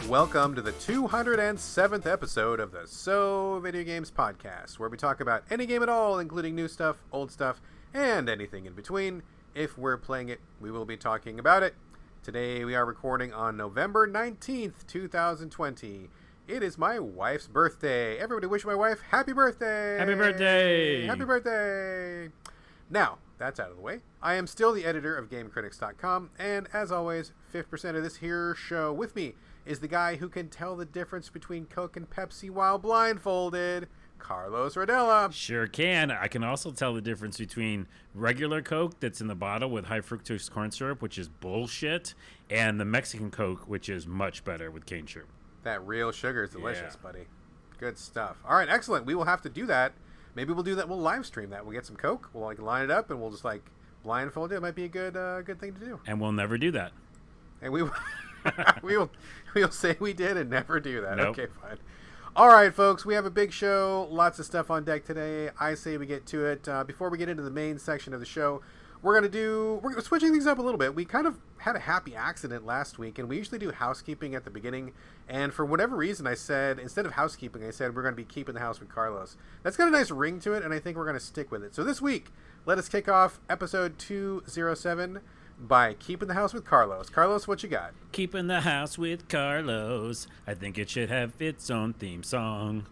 Welcome to the 207th episode of the So Video Games podcast, where we talk about any game at all, including new stuff, old stuff, and anything in between. If we're playing it, we will be talking about it. Today we are recording on November 19th, 2020. It is my wife's birthday. Everybody wish my wife happy birthday! Happy birthday! Happy birthday! Now, that's out of the way. I am still the editor of GameCritics.com, and as always, 50% of this here show with me is the guy who can tell the difference between Coke and Pepsi while blindfolded, Carlos Rodella. Sure can. I can also tell the difference between regular Coke that's in the bottle with high fructose corn syrup, which is bullshit, and the Mexican Coke, which is much better with cane sugar. That real sugar is delicious, buddy. Good stuff. All right, excellent. We will have to do that. Maybe we'll do that. We'll live stream that. We'll get some Coke. We'll line it up, and we'll just blindfold it. It might be a good thing to do. And we'll never do that. And we we'll say we did and never do that. Nope. Okay, fine. All right, folks, we have a big show. Lots of stuff on deck today. I say we get to it. Before we get into the main section of the show, we're switching things up a little bit. We kind of had a happy accident last week, and we usually do housekeeping at the beginning. And for whatever reason, I said, instead of housekeeping, we're going to be keeping the house with Carlos. That's got a nice ring to it, and I think we're going to stick with it. So this week, let us kick off episode 207 by Keeping the House with Carlos. Carlos, what you got? Keeping the House with Carlos. I think it should have its own theme song.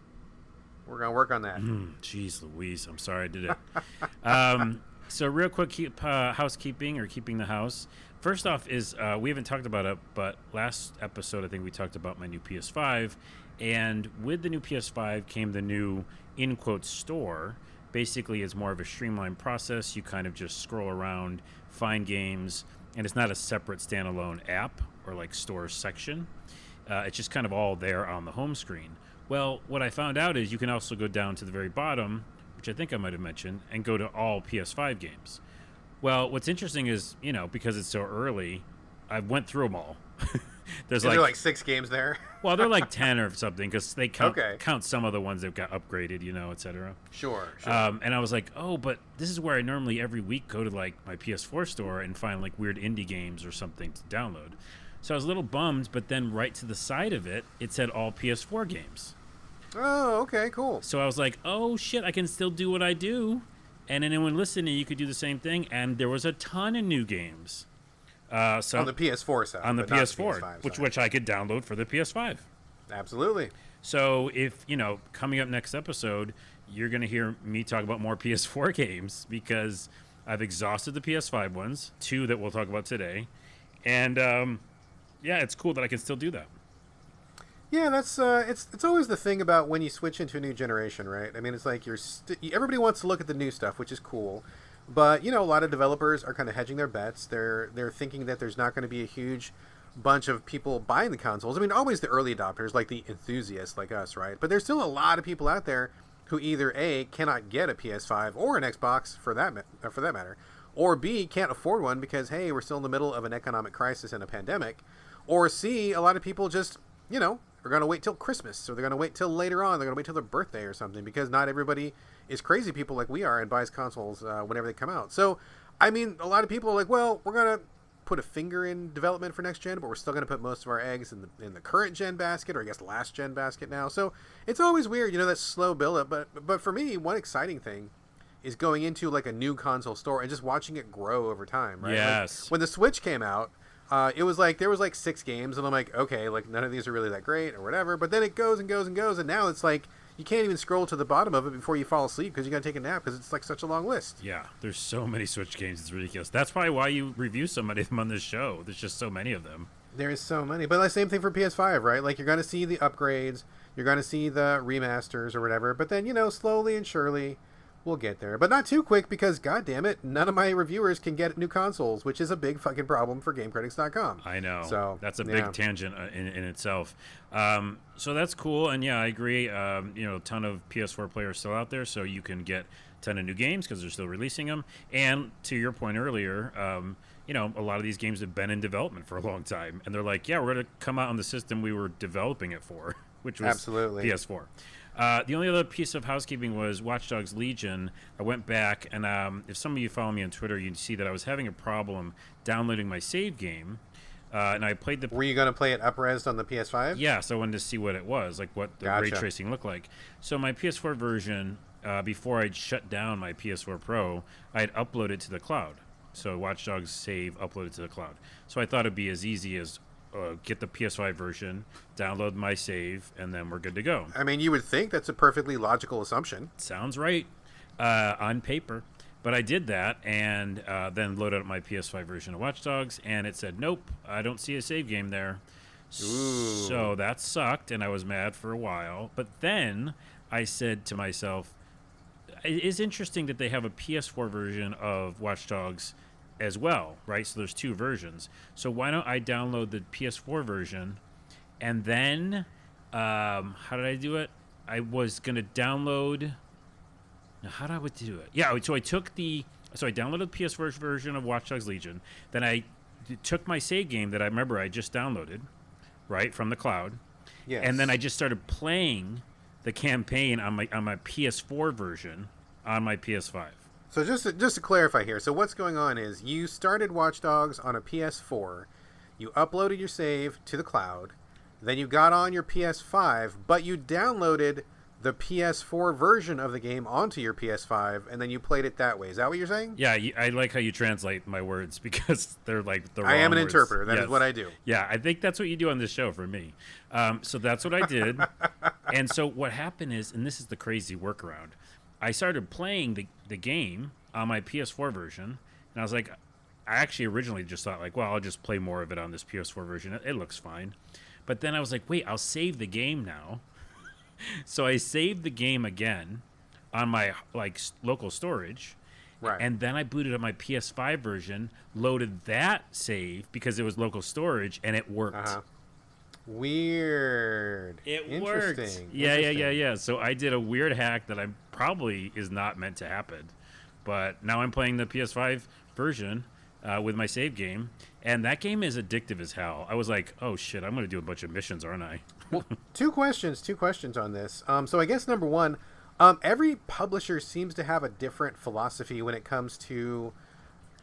We're going to work on that. Jeez Louise, I'm sorry I did it. So real quick, housekeeping or keeping the house. First off is, we haven't talked about it, but last episode I think we talked about my new PS5. And with the new PS5 came the new, in quotes, store. Basically, it's more of a streamlined process. You kind of just scroll around, find games, and it's not a separate standalone app or like store section. It's just kind of all there on the home screen. Well, what I found out is you can also go down to the very bottom, which I think I might have mentioned, and go to all PS5 games. Well, what's interesting is, because it's so early, I went through them all. There's like 6 games there. Well, they're like 10 or something because they count some of the ones that got upgraded, etc. Sure. And I was like, oh, but this is where I normally every week go to like my PS4 store and find like weird indie games or something to download. So I was a little bummed, but then right to the side of it, it said all PS4 games. Oh, okay, cool. So I was like, oh shit, I can still do what I do. And anyone listening, you could do the same thing. And there was a ton of new games. So on the PS4 side. On the PS4, which I could download for the PS5. Absolutely. So if, coming up next episode, you're going to hear me talk about more PS4 games because I've exhausted the PS5 ones, 2 that we'll talk about today. And, it's cool that I can still do that. Yeah, that's it's always the thing about when you switch into a new generation, right? I mean, it's like everybody wants to look at the new stuff, which is cool. But, a lot of developers are kind of hedging their bets. They're thinking that there's not going to be a huge bunch of people buying the consoles. I mean, always the early adopters, like the enthusiasts like us, right? But there's still a lot of people out there who either A, cannot get a PS5 or an Xbox for that matter, or B, can't afford one because, hey, we're still in the middle of an economic crisis and a pandemic, or C, a lot of people just, are going to wait till Christmas, or they're going to wait till later on. They're going to wait till their birthday or something because not everybody is crazy people like we are and buys consoles whenever they come out. So, I mean, a lot of people are like, well, we're going to put a finger in development for next gen, but we're still going to put most of our eggs in the current gen basket, or I guess last gen basket now. So it's always weird, that slow build up. But for me, one exciting thing is going into like a new console store and just watching it grow over time, right? Yes. Like, when the Switch came out, it was like there was like 6 games, and I'm like, okay, like none of these are really that great or whatever. But then it goes and goes and goes, and now it's like you can't even scroll to the bottom of it before you fall asleep because you got to take a nap because it's like such a long list. Yeah, there's so many Switch games, it's ridiculous. That's probably why you review so many of them on this show. There's just so many of them. There is so many, but the same thing for PS5, right? Like you're going to see the upgrades, you're going to see the remasters or whatever, but then slowly and surely we'll get there. But not too quick because, god damn it, none of my reviewers can get new consoles, which is a big fucking problem for GameCritics.com. I know. So that's a big tangent in itself. So that's cool. And yeah, I agree. A ton of PS4 players still out there, so you can get a ton of new games because they're still releasing them. And to your point earlier, a lot of these games have been in development for a long time. And they're like, yeah, we're going to come out on the system we were developing it for, which was absolutely PS4. The only other piece of housekeeping was Watch Dogs Legion. I went back, and if some of you follow me on Twitter, you'd see that I was having a problem downloading my save game and I played the. Were you going to play it up-resed on the PS5? Yeah, so I wanted to see what it was, like what the ray Gotcha. tracing looked like. So my PS4 version, before I'd shut down my PS4 Pro, I'd uploaded to the cloud. So Watch Dogs save uploaded to the cloud. So I thought it'd be as easy as get the PS5 version, download my save, and then we're good to go. I mean, you would think that's a perfectly logical assumption. Sounds right on paper. But I did that and then loaded up my PS5 version of Watch Dogs, and it said, nope, I don't see a save game there. Ooh. So that sucked, and I was mad for a while. But then I said to myself, it is interesting that they have a PS4 version of Watch Dogs as well, right? So there's two versions. So why don't I download the PS4 version, and then, how did I do it? I was going to download... Now, how did I do it? Yeah, so I downloaded the PS4 version of Watch Dogs Legion. Then I took my save game that I remember I just downloaded, right, from the cloud. Yes. And then I just started playing the campaign on my PS4 version on my PS5. So just to clarify here, so what's going on is you started Watch Dogs on a PS4, you uploaded your save to the cloud, then you got on your PS5, but you downloaded the PS4 version of the game onto your PS5, and then you played it that way. Is that what you're saying? Yeah, I like how you translate my words because they're like the wrong I am an words. interpreter. That Yes. is what I do. Yeah, I think that's what you do on this show for me. So that's what I did. And so what happened is, and this is the crazy workaround, I started playing the game on my PS4 version, and I was like, I actually originally just thought like, well, I'll just play more of it on this PS4 version. It looks fine. But then I was like, wait, I'll save the game now. So I saved the game again on my local storage, Right. and then I booted up my PS5 version, loaded that save because it was local storage, and it worked. Uh-huh. Weird. It worked. Interesting. Yeah. So I did a weird hack that I probably is not meant to happen, but now I'm playing the PS5 version with my save game, and that game is addictive as hell. I was like, oh shit, I'm going to do a bunch of missions, aren't I? Well, two questions on this. So I guess number one, every publisher seems to have a different philosophy when it comes to,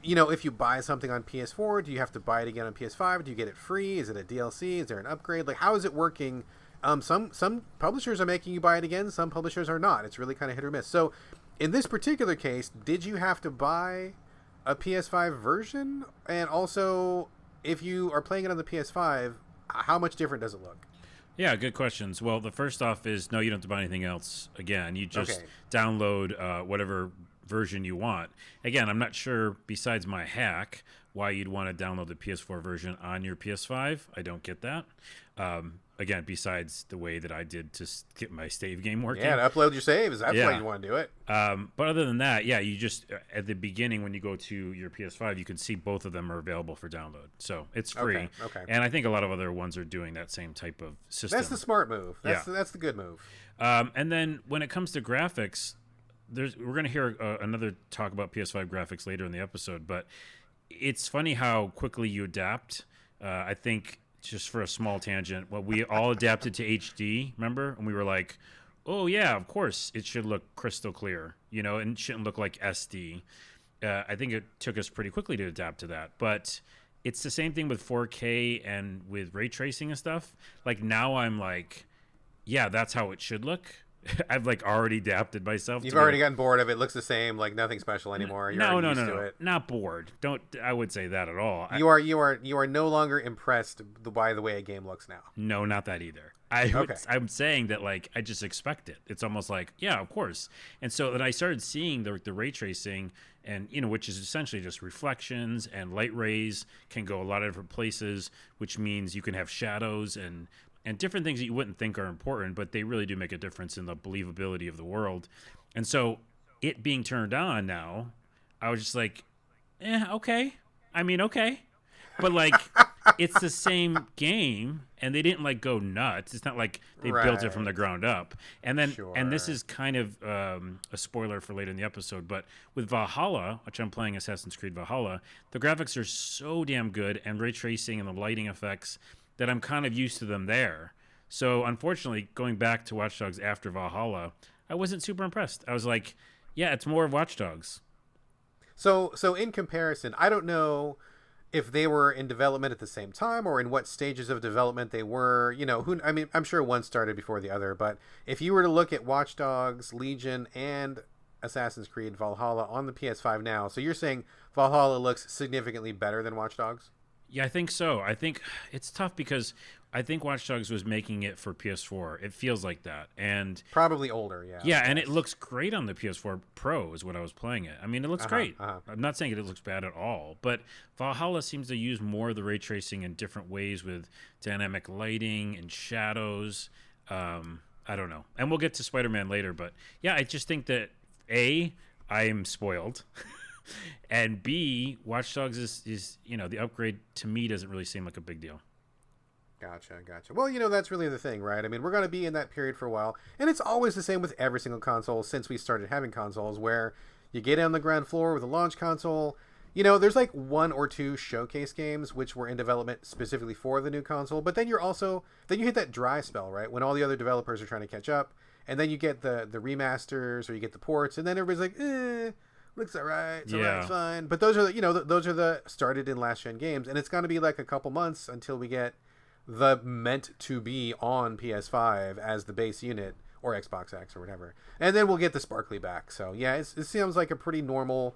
if you buy something on PS4, do you have to buy it again on PS5? Do you get it free? Is it a DLC? Is there an upgrade? Like, how is it working? Some publishers are making you buy it again. Some publishers are not. It's really kind of hit or miss. So in this particular case, did you have to buy a PS5 version? And also, if you are playing it on the PS5, how much different does it look? Yeah, good questions. Well, the first off is no, you don't have to buy anything else. Again, you just Okay. download whatever version you want. Again, I'm not sure, besides my hack, why you'd want to download the PS4 version on your PS5. I don't get that. Again, besides the way that I did to get my save game working. Yeah, to upload your saves. That's Yeah. why you want to do it. But other than that, yeah, you just, at the beginning when you go to your PS5, you can see both of them are available for download. So it's free. Okay. And I think a lot of other ones are doing that same type of system. That's the smart move. That's the good move. And then when it comes to graphics, we're going to hear another talk about PS5 graphics later in the episode, but it's funny how quickly you adapt. I think, just for a small tangent, we all adapted to HD, remember? And we were like, oh, yeah, of course, it should look crystal clear, and it shouldn't look like SD. I think it took us pretty quickly to adapt to that. But it's the same thing with 4K and with ray tracing and stuff. Like, now I'm like, yeah, that's how it should look. I've already adapted myself. You've already gotten bored of it. It looks the same, like nothing special anymore. You're No, used to it. not bored. I would say that at all. You are no longer impressed by the way a game looks now. No, not that either. Okay. I'm saying that I just expect it. It's almost like, yeah, of course. And so then I started seeing the ray tracing, and which is essentially just reflections, and light rays can go a lot of different places, which means you can have shadows and different things that you wouldn't think are important, but they really do make a difference in the believability of the world. And so it being turned on now, I was just like, okay. I mean, okay. But it's the same game, and they didn't go nuts. It's not like they built it from the ground up. And then, and this is kind of a spoiler for later in the episode, but with Valhalla, which I'm playing Assassin's Creed Valhalla, the graphics are so damn good, and ray tracing and the lighting effects, that I'm kind of used to them there. So unfortunately, going back to Watch Dogs after Valhalla, I wasn't super impressed. I was like, yeah, it's more of Watch Dogs. So in comparison, I don't know if they were in development at the same time or in what stages of development they were. I mean, I'm sure one started before the other, but if you were to look at Watch Dogs, Legion, and Assassin's Creed Valhalla on the PS5 now, so you're saying Valhalla looks significantly better than Watch Dogs? Yeah, I think so. I think it's tough because I think Watch Dogs was making it for PS4. It feels like that. And probably older, yeah. Yeah, and it looks great on the PS4 Pro is what I was playing it. I mean, it looks great. I'm not saying it looks bad at all, but Valhalla seems to use more of the ray tracing in different ways with dynamic lighting and shadows. I don't know. And we'll get to Spider-Man later, but yeah, I just think that A, I am spoiled. And B, Watch Dogs is the upgrade to me doesn't really seem like a big deal. Gotcha. Well, that's really the thing, right? I mean, we're going to be in that period for a while, and it's always the same with every single console since we started having consoles, where you get on the ground floor with a launch console. There's like one or two showcase games which were in development specifically for the new console, but then you hit that dry spell, right? When all the other developers are trying to catch up, and then you get the remasters or you get the ports, and then everybody's like, looks alright, it's fine. But those are the started in last gen games, and it's going to be like a couple months until we get the meant to be on PS5 as the base unit or Xbox X or whatever, and then we'll get the sparkly back. So yeah, it seems like a pretty normal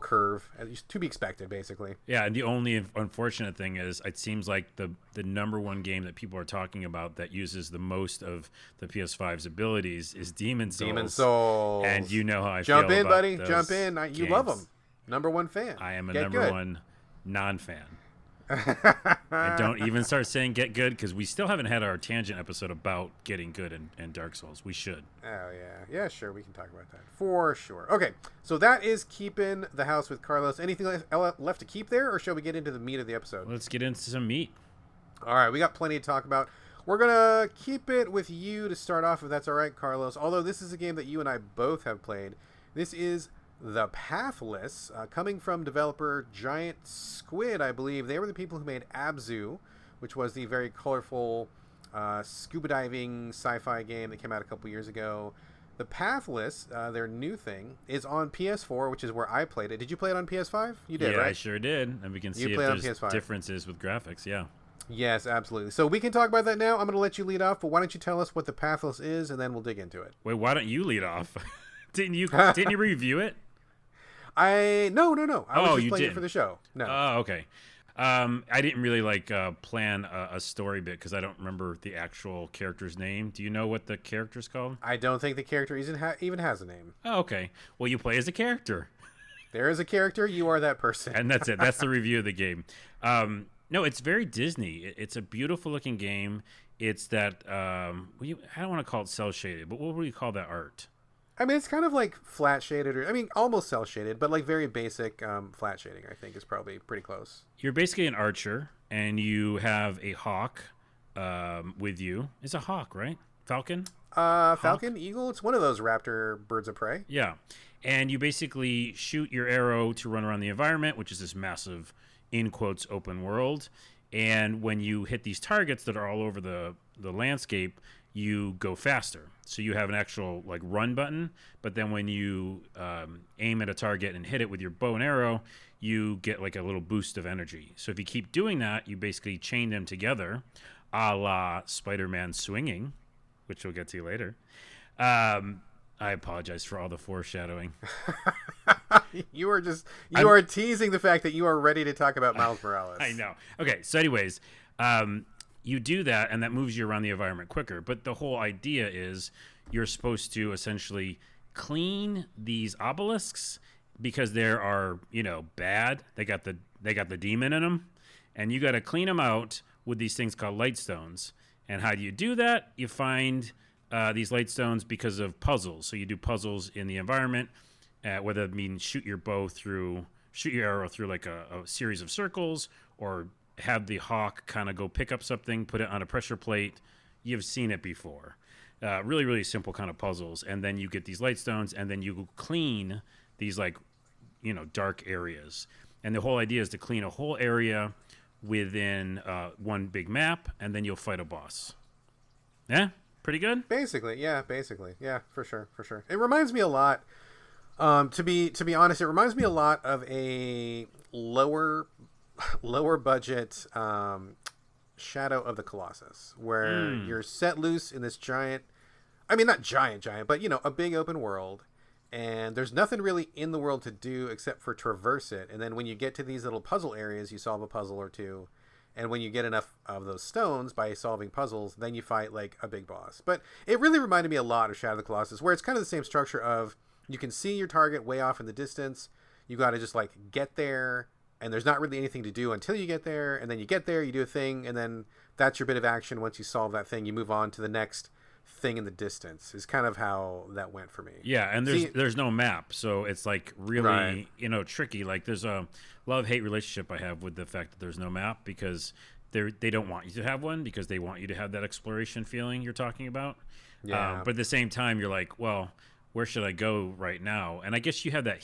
curve, to be expected, basically. Yeah, and the only unfortunate thing is it seems like the number one game that people are talking about that uses the most of the PS5's abilities is Demon's Souls. And you know how I feel about Jump in, buddy. Those Jump in. You love them. Number one fan. I am a number one non-fan. And don't even start saying get good, because we still haven't had our tangent episode about getting good in Dark Souls. We should. Oh, yeah, sure, we can talk about that for sure. Okay, so that is keeping the house with Carlos. Anything left to keep there, or shall we get into the meat of the episode? Let's get into some meat. All right, we got plenty to talk about. We're gonna keep it with you to start off, if that's all right, Carlos. Although this is a game that you and I both have played. This is The Pathless, coming from developer Giant Squid, I believe. They were the people who made Abzu, which was the very colorful scuba diving sci-fi game that came out a couple years ago. The Pathless, their new thing, is on PS4, which is where I played it. Did you play it on PS5? You did, right? Yeah, I sure did. And we can see if there's differences with graphics, yeah. Yes, absolutely. So we can talk about that now. I'm going to let you lead off, but why don't you tell us what The Pathless is, and then we'll dig into it. Wait, why don't you lead off? Didn't you review it? No. I was just playing it for the show. No. Oh, okay. I didn't really plan a story bit because I don't remember the actual character's name. Do you know what the character's called? I don't think the character even has a name. Oh, okay. Well, you play as a character. There is a character. You are that person. And that's it. That's the review of the game. No, it's very Disney. It's a beautiful looking game. It's that I don't want to call it cel shaded, but what would you call that art? I mean, it's kind of like flat shaded, almost cel shaded, but like very basic flat shading. I think is probably pretty close. You're basically an archer, and you have a hawk with you. It's a hawk, right? Falcon? Falcon, eagle. It's one of those raptor birds of prey. Yeah, and you basically shoot your arrow to run around the environment, which is this massive, in quotes, open world. And when you hit these targets that are all over the landscape, you go faster. So you have an actual run button, but then when you aim at a target and hit it with your bow and arrow, you get a little boost of energy. So if you keep doing that, you basically chain them together, a la Spider-Man swinging, which we'll get to later. I apologize for all the foreshadowing. You are teasing the fact that you are ready to talk about Miles Morales. I know. Okay, so anyways, you do that, and that moves you around the environment quicker. But the whole idea is you're supposed to essentially clean these obelisks because they are, bad. They got the demon in them, and you got to clean them out with these things called light stones. And how do you do that? You find these light stones because of puzzles. So you do puzzles in the environment, whether it means shoot your arrow through a series of circles, or have the hawk kind of go pick up something, put it on a pressure plate. You've seen it before. Really, really simple kind of puzzles. And then you get these light stones, and then you clean these dark areas. And the whole idea is to clean a whole area within one big map, and then you'll fight a boss. Yeah? Pretty good? Basically. Yeah, for sure. It reminds me a lot, to be honest, it reminds me a lot of a lower lower budget Shadow of the Colossus, where you're set loose in this giant, I mean, not giant, but, a big open world. And there's nothing really in the world to do except for traverse it. And then when you get to these little puzzle areas, you solve a puzzle or two. And when you get enough of those stones by solving puzzles, then you fight like a big boss. But it really reminded me a lot of Shadow of the Colossus, where it's kind of the same structure of you can see your target way off in the distance. You got to just like get there, and there's not really anything to do until you get there. And then you get there, you do a thing, and then that's your bit of action. Once you solve that thing, you move on to the next thing in the distance. Is kind of how that went for me. Yeah, and there's no map, so it's like really tricky. Like there's a love-hate relationship I have with the fact that there's no map, because they don't want you to have one, because they want you to have that exploration feeling you're talking about. But at the same time, you're like, well, where should I go right now? And I guess you have that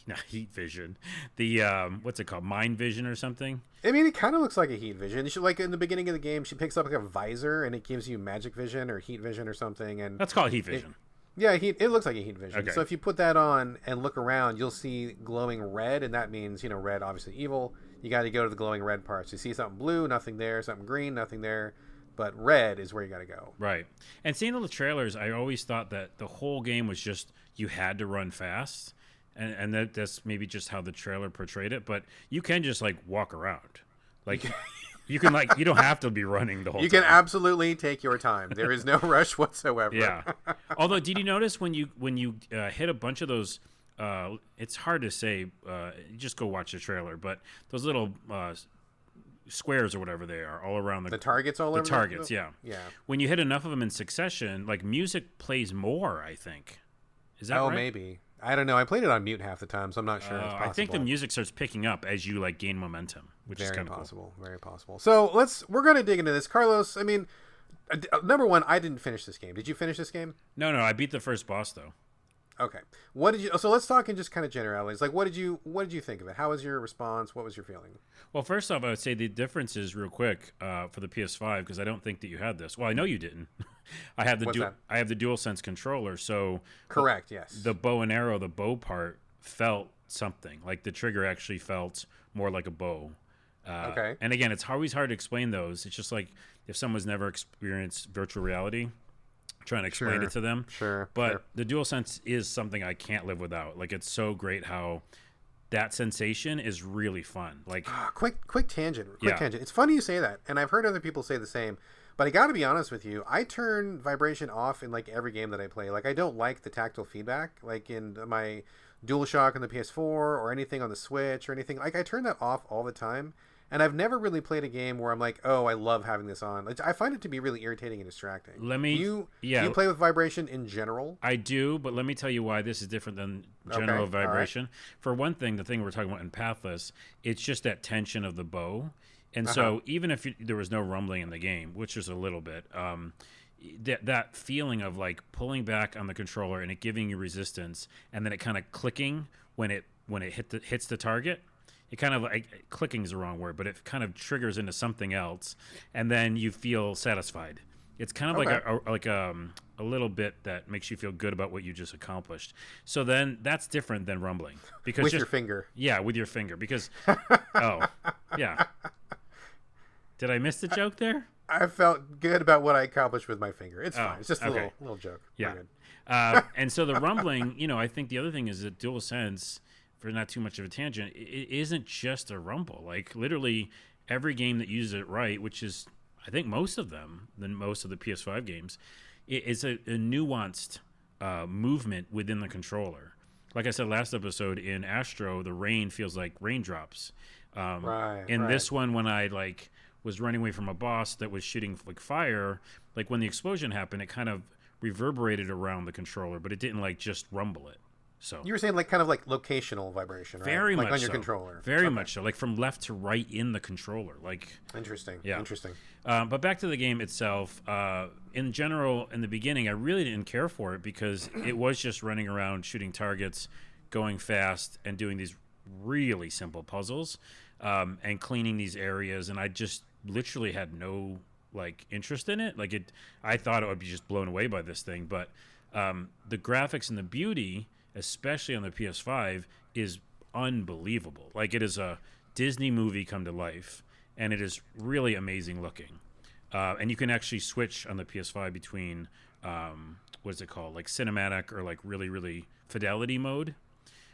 not heat vision, the what's it called, mind vision or something. I mean, it kind of looks like a heat vision. She, like in the beginning of the game, she picks up like a visor and it gives you magic vision or heat vision or something. And that's called heat vision. It looks like a heat vision. Okay. So if you put that on and look around, you'll see glowing red, and that means, red obviously evil. You got to go to the glowing red parts. You see something blue, nothing there. Something green, nothing there. But red is where you got to go. Right. And seeing all the trailers, I always thought that the whole game was just you had to run fast. And that's maybe just how the trailer portrayed it. But you can just, like, walk around. Like, you can, like, you don't have to be running the whole time. You can absolutely take your time. There is no rush whatsoever. Yeah. Although, did you notice when you hit a bunch of those, it's hard to say, just go watch the trailer, but those little squares or whatever they are all around the targets all over the targets, yeah. When you hit enough of them in succession, like, music plays more, I think. Is that right? Oh, maybe. I don't know. I played it on mute half the time, so I'm not sure. It's possible. I think the music starts picking up as you like gain momentum, which is kind of possible. Cool. Very possible. So we're going to dig into this, Carlos. I mean, number one, I didn't finish this game. Did you finish this game? No. I beat the first boss though. Okay. What did you? So let's talk in just kind of generalities. Like, what did you think of it? How was your response? What was your feeling? Well, first off, I would say the difference is real quick for the PS5, because I don't think that you had this. Well, I know you didn't. I have the DualSense controller, so correct. Yes. The bow and arrow, the bow part felt something like the trigger actually felt more like a bow. Okay. And again, it's always hard to explain those. It's just like if someone's never experienced virtual reality, trying to explain it to them. Sure. But the DualSense is something I can't live without. Like, it's so great how that sensation is really fun. Like, quick tangent. Tangent. It's funny you say that, and I've heard other people say the same. But I got to be honest with you, I turn vibration off in like every game that I play. Like, I don't like the tactile feedback, like in my DualShock on the PS4 or anything on the Switch or anything. Like, I turn that off all the time. And I've never really played a game where I'm like, oh, I love having this on. Like, I find it to be really irritating and distracting. Do you play with vibration in general? I do, but let me tell you why this is different than general vibration. Right. For one thing, the thing we're talking about in Pathless, it's just that tension of the bow. And so even if there was no rumbling in the game, which is a little bit, that feeling of like pulling back on the controller and it giving you resistance, and then it kind of clicking when it hits the target. It kind of like, clicking is the wrong word, but it kind of triggers into something else, and then you feel satisfied. It's kind of like a little bit that makes you feel good about what you just accomplished. So then that's different than rumbling, because with your finger. Yeah, with your finger, because yeah. Did I miss the joke there? I felt good about what I accomplished with my finger. It's fine. It's just a little joke. Yeah. And so the rumbling, I think the other thing is that DualSense, for not too much of a tangent, it isn't just a rumble. Like, literally every game that uses it right, which is, I think, most of them, than most of the PS5 games, it is a nuanced movement within the controller. Like I said last episode, in Astro, the rain feels like raindrops. This one, when I was running away from a boss that was shooting like fire, like when the explosion happened, it kind of reverberated around the controller, but it didn't just rumble it. So you were saying kind of locational vibration, right? Very much on your so. Controller. Very much so. Like from left to right in the controller. Interesting. Yeah. Interesting. But back to the game itself. In general, in the beginning, I really didn't care for it because it was just running around, shooting targets, going fast, and doing these really simple puzzles, and cleaning these areas. And I just literally had no interest in it. I thought I would be just blown away by this thing. But the graphics and the beauty, especially on the PS5, is unbelievable. It is a Disney movie come to life, and it is really amazing looking. And you can actually switch on the PS5 between what is it called, like cinematic or like really really fidelity mode.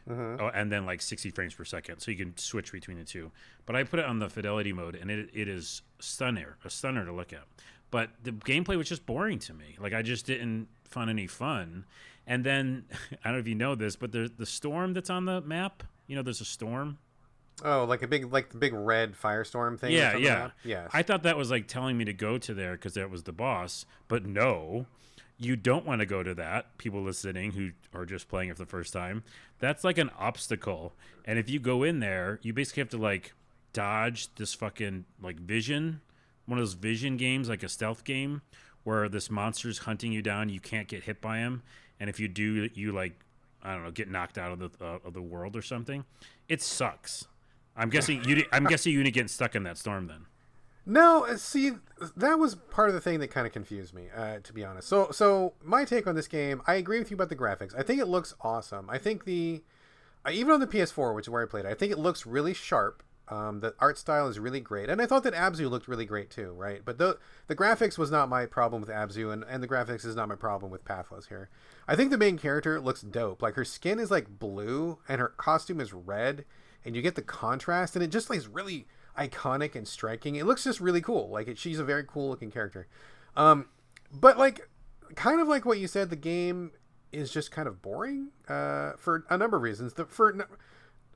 Oh, and then like 60 frames per second, so you can switch between the two. But I put it on the fidelity mode, and it is a stunner to look at. But the gameplay was just boring to me. Like, I just didn't find any fun. And then I don't know if you know this, but the storm that's on the map. You know, there's a storm. Oh, like the big red firestorm thing. Yeah, yeah. Yes. I thought that was like telling me to go to there because that was the boss. But no, you don't want to go to that. People listening who are just playing it for the first time, that's like an obstacle. And if you go in there, you basically have to like dodge this fucking like vision, one of those vision games, like a stealth game where this monster's hunting you down. You can't get hit by him, and if you do, you like, I don't know, get knocked out of the world or something. It sucks. I'm guessing you didn't get stuck in that storm then. No, see, that was part of the thing that kind of confused me, to be honest. So my take on this game, I agree with you about the graphics. I think it looks awesome. I think even on the PS4, which is where I played it, I think it looks really sharp. The art style is really great, and I thought that Abzu looked really great too, right? But the graphics was not my problem with Abzu, and the graphics is not my problem with Pathless here. I think the main character looks dope. Like, her skin is like blue, and her costume is red, and you get the contrast, and it just like is really iconic and striking. It looks just really cool. Like, she's a very cool looking character. But like, kind of like what you said, the game is just kind of boring for a number of reasons.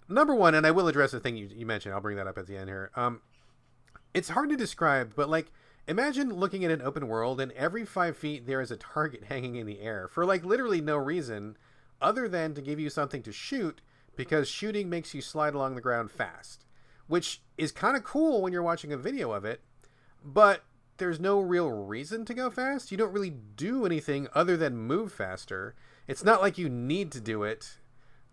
Number one, and I will address the thing you mentioned. I'll bring that up at the end here. It's hard to describe, but like, imagine looking at an open world and every 5 feet there is a target hanging in the air for like literally no reason other than to give you something to shoot, because shooting makes you slide along the ground fast, which is kind of cool when you're watching a video of it, but there's no real reason to go fast. You don't really do anything other than move faster. It's not like you need to do it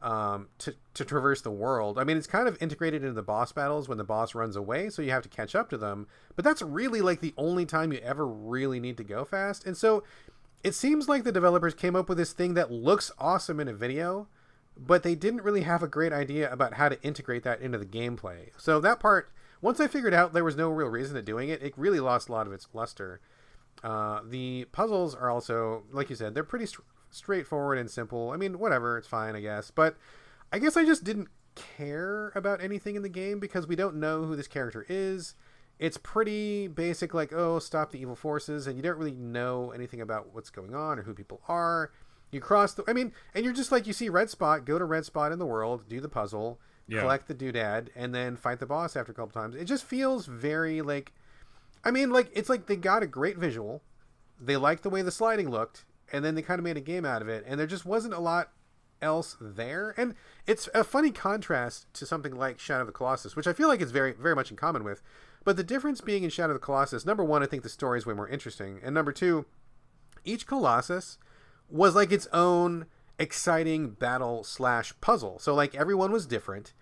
to traverse the world. I mean, it's kind of integrated into the boss battles when the boss runs away, so you have to catch up to them. But that's really like the only time you ever really need to go fast. And so it seems like the developers came up with this thing that looks awesome in a video, but they didn't really have a great idea about how to integrate that into the gameplay. So that part, once I figured out there was no real reason to doing it, it really lost a lot of its luster. The puzzles are also, like you said, they're pretty straightforward and simple. I mean, whatever, it's fine, I guess. But I guess I just didn't care about anything in the game because we don't know who this character is. It's pretty basic, like, oh, stop the evil forces, and you don't really know anything about what's going on or who people are. You cross and you're just like, you see red spot, go to red spot in the world, do the puzzle, collect the doodad, and then fight the boss after a couple times. It just feels very like, I mean, like, it's like they got a great visual, they liked the way the sliding looked, and then they kind of made a game out of it, and there just wasn't a lot else there. And it's a funny contrast to something like Shadow of the Colossus, which I feel like it's very, very much in common with. But the difference being in Shadow of the Colossus, number one, I think the story is way more interesting, and number two, each Colossus was like its own exciting battle / puzzle. So like, everyone was different.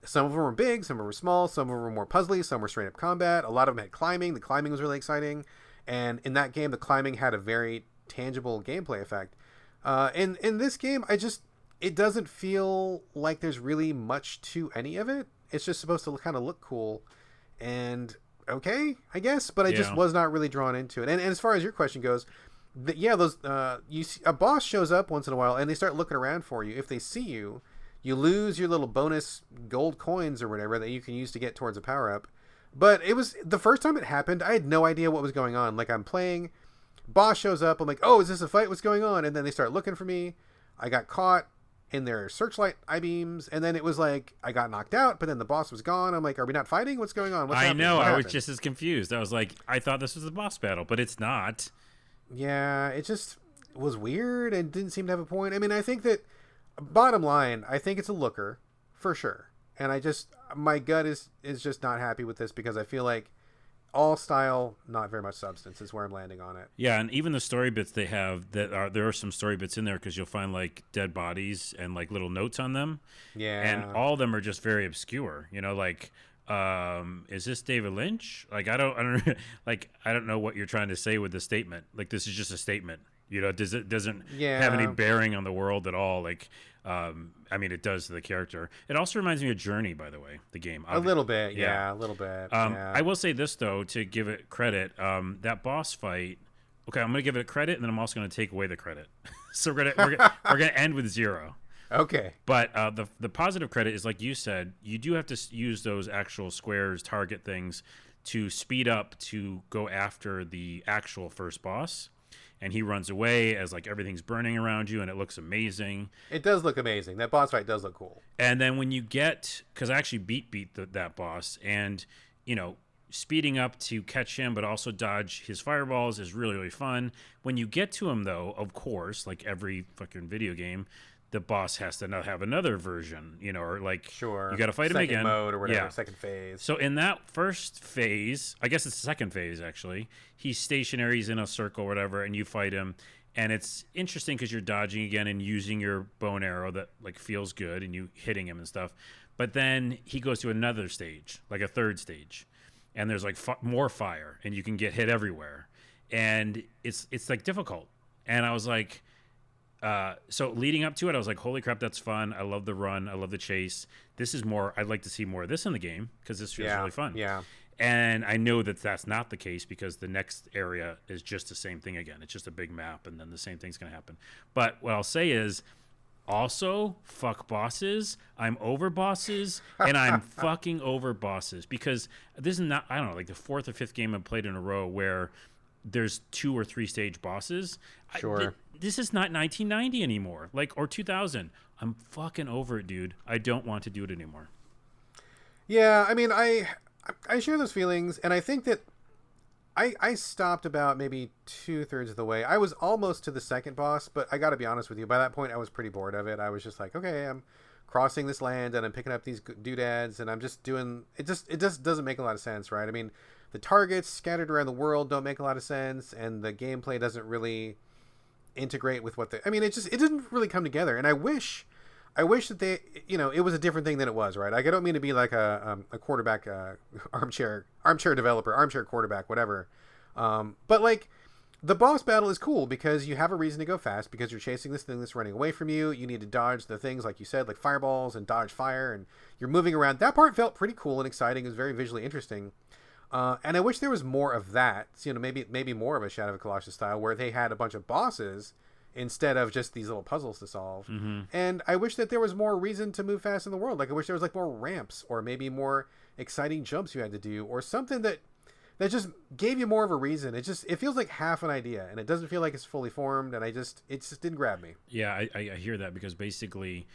Some of them were big, some of them were small, some of them were more puzzly, some were straight up combat. A lot of them had climbing. The climbing was really exciting. And in that game, the climbing had a very tangible gameplay effect. In this game, it doesn't feel like there's really much to any of it. It's just supposed to kind of look cool and okay, I guess, but I just was not really drawn into it. And as far as your question goes, you see a boss shows up once in a while and they start looking around for you. If they see you, you lose your little bonus gold coins or whatever that you can use to get towards a power up. But it was the first time it happened, I had no idea what was going on. Like, I'm playing, boss shows up, I'm like, oh, is this a fight? What's going on? And then they start looking for me. I got caught in their searchlight I-beams, and then it was like I got knocked out, but then the boss was gone. I'm like, are we not fighting? What's going on? What's happening? I know. I was just as confused. I was like, I thought this was a boss battle, but it's not. Yeah, it just was weird and didn't seem to have a point. I mean, I think that, bottom line, I think it's a looker for sure. And my gut is just not happy with this because I feel like all style, not very much substance is where I'm landing on it. Yeah, and even the story bits they have, there are some story bits in there because you'll find like dead bodies and like little notes on them. Yeah. And all of them are just very obscure. You know, like, is this David Lynch? Like, I don't like, I don't know what you're trying to say with the statement. Like, this is just a statement. It doesn't have any Yeah. bearing on the world at all. Like, I mean, it does to the character. It also reminds me of Journey, by the way, the game. A little bit, yeah, a little bit. Yeah. I will say this though, to give it credit, that boss fight. Okay, I'm gonna give it credit, and then I'm also gonna take away the credit. So we're gonna end with 0. Okay. But the positive credit is, like you said, you do have to use those actual squares, target things, to speed up to go after the actual first boss. And he runs away as like everything's burning around you, and it looks amazing. It does look amazing. That boss fight does look cool. And then when you get, because I actually beat that boss, and speeding up to catch him, but also dodge his fireballs is really, really fun. When you get to him, though, of course, like every fucking video game, the boss has to have another version, or like, sure, you got to fight him again. Second mode or whatever, second phase. So in that first phase, I guess it's the second phase actually, he's stationary, he's in a circle or whatever, and you fight him. And it's interesting because you're dodging again and using your bow and arrow that like feels good, and you hitting him and stuff. But then he goes to another stage, like a third stage, and there's like more fire, and you can get hit everywhere, and it's like difficult. And I was like, so leading up to it, I was like, holy crap, that's fun. I love the run. I love the chase. This is more, I'd like to see more of this in the game because this feels really fun. Yeah. And I know that that's not the case because the next area is just the same thing again. It's just a big map, and then the same thing's going to happen. But what I'll say is, also, fuck bosses. I'm over bosses, and I'm fucking over bosses because this is not, I don't know, like the 4th or 5th game I've played in a row where there's 2 or 3 stage bosses. Sure. This is not 1990 anymore, like, or 2000. I'm fucking over it, dude. I don't want to do it anymore. Yeah, I mean, I share those feelings, and I think that I stopped about maybe 2/3 of the way. I was almost to the second boss, but I got to be honest with you. By that point, I was pretty bored of it. I was just like, okay, I'm crossing this land, and I'm picking up these doodads, and I'm just doing it. It just doesn't make a lot of sense, right? I mean, the targets scattered around the world don't make a lot of sense, and the gameplay doesn't really integrate with what I mean, it didn't really come together. And I wish that they, it was a different thing than it was, right? Like, I don't mean to be like a quarterback, armchair developer, armchair quarterback, whatever. But like, the boss battle is cool because you have a reason to go fast because you're chasing this thing that's running away from you. You need to dodge the things, like you said, like fireballs, and dodge fire, and you're moving around. That part felt pretty cool and exciting. It was very visually interesting. And I wish there was more of that. So, maybe more of a Shadow of the Colossus style where they had a bunch of bosses instead of just these little puzzles to solve. Mm-hmm. And I wish that there was more reason to move fast in the world. Like, I wish there was like more ramps, or maybe more exciting jumps you had to do, or something that just gave you more of a reason. It feels like half an idea, and it doesn't feel like it's fully formed, and it just didn't grab me. Yeah, I hear that because basically,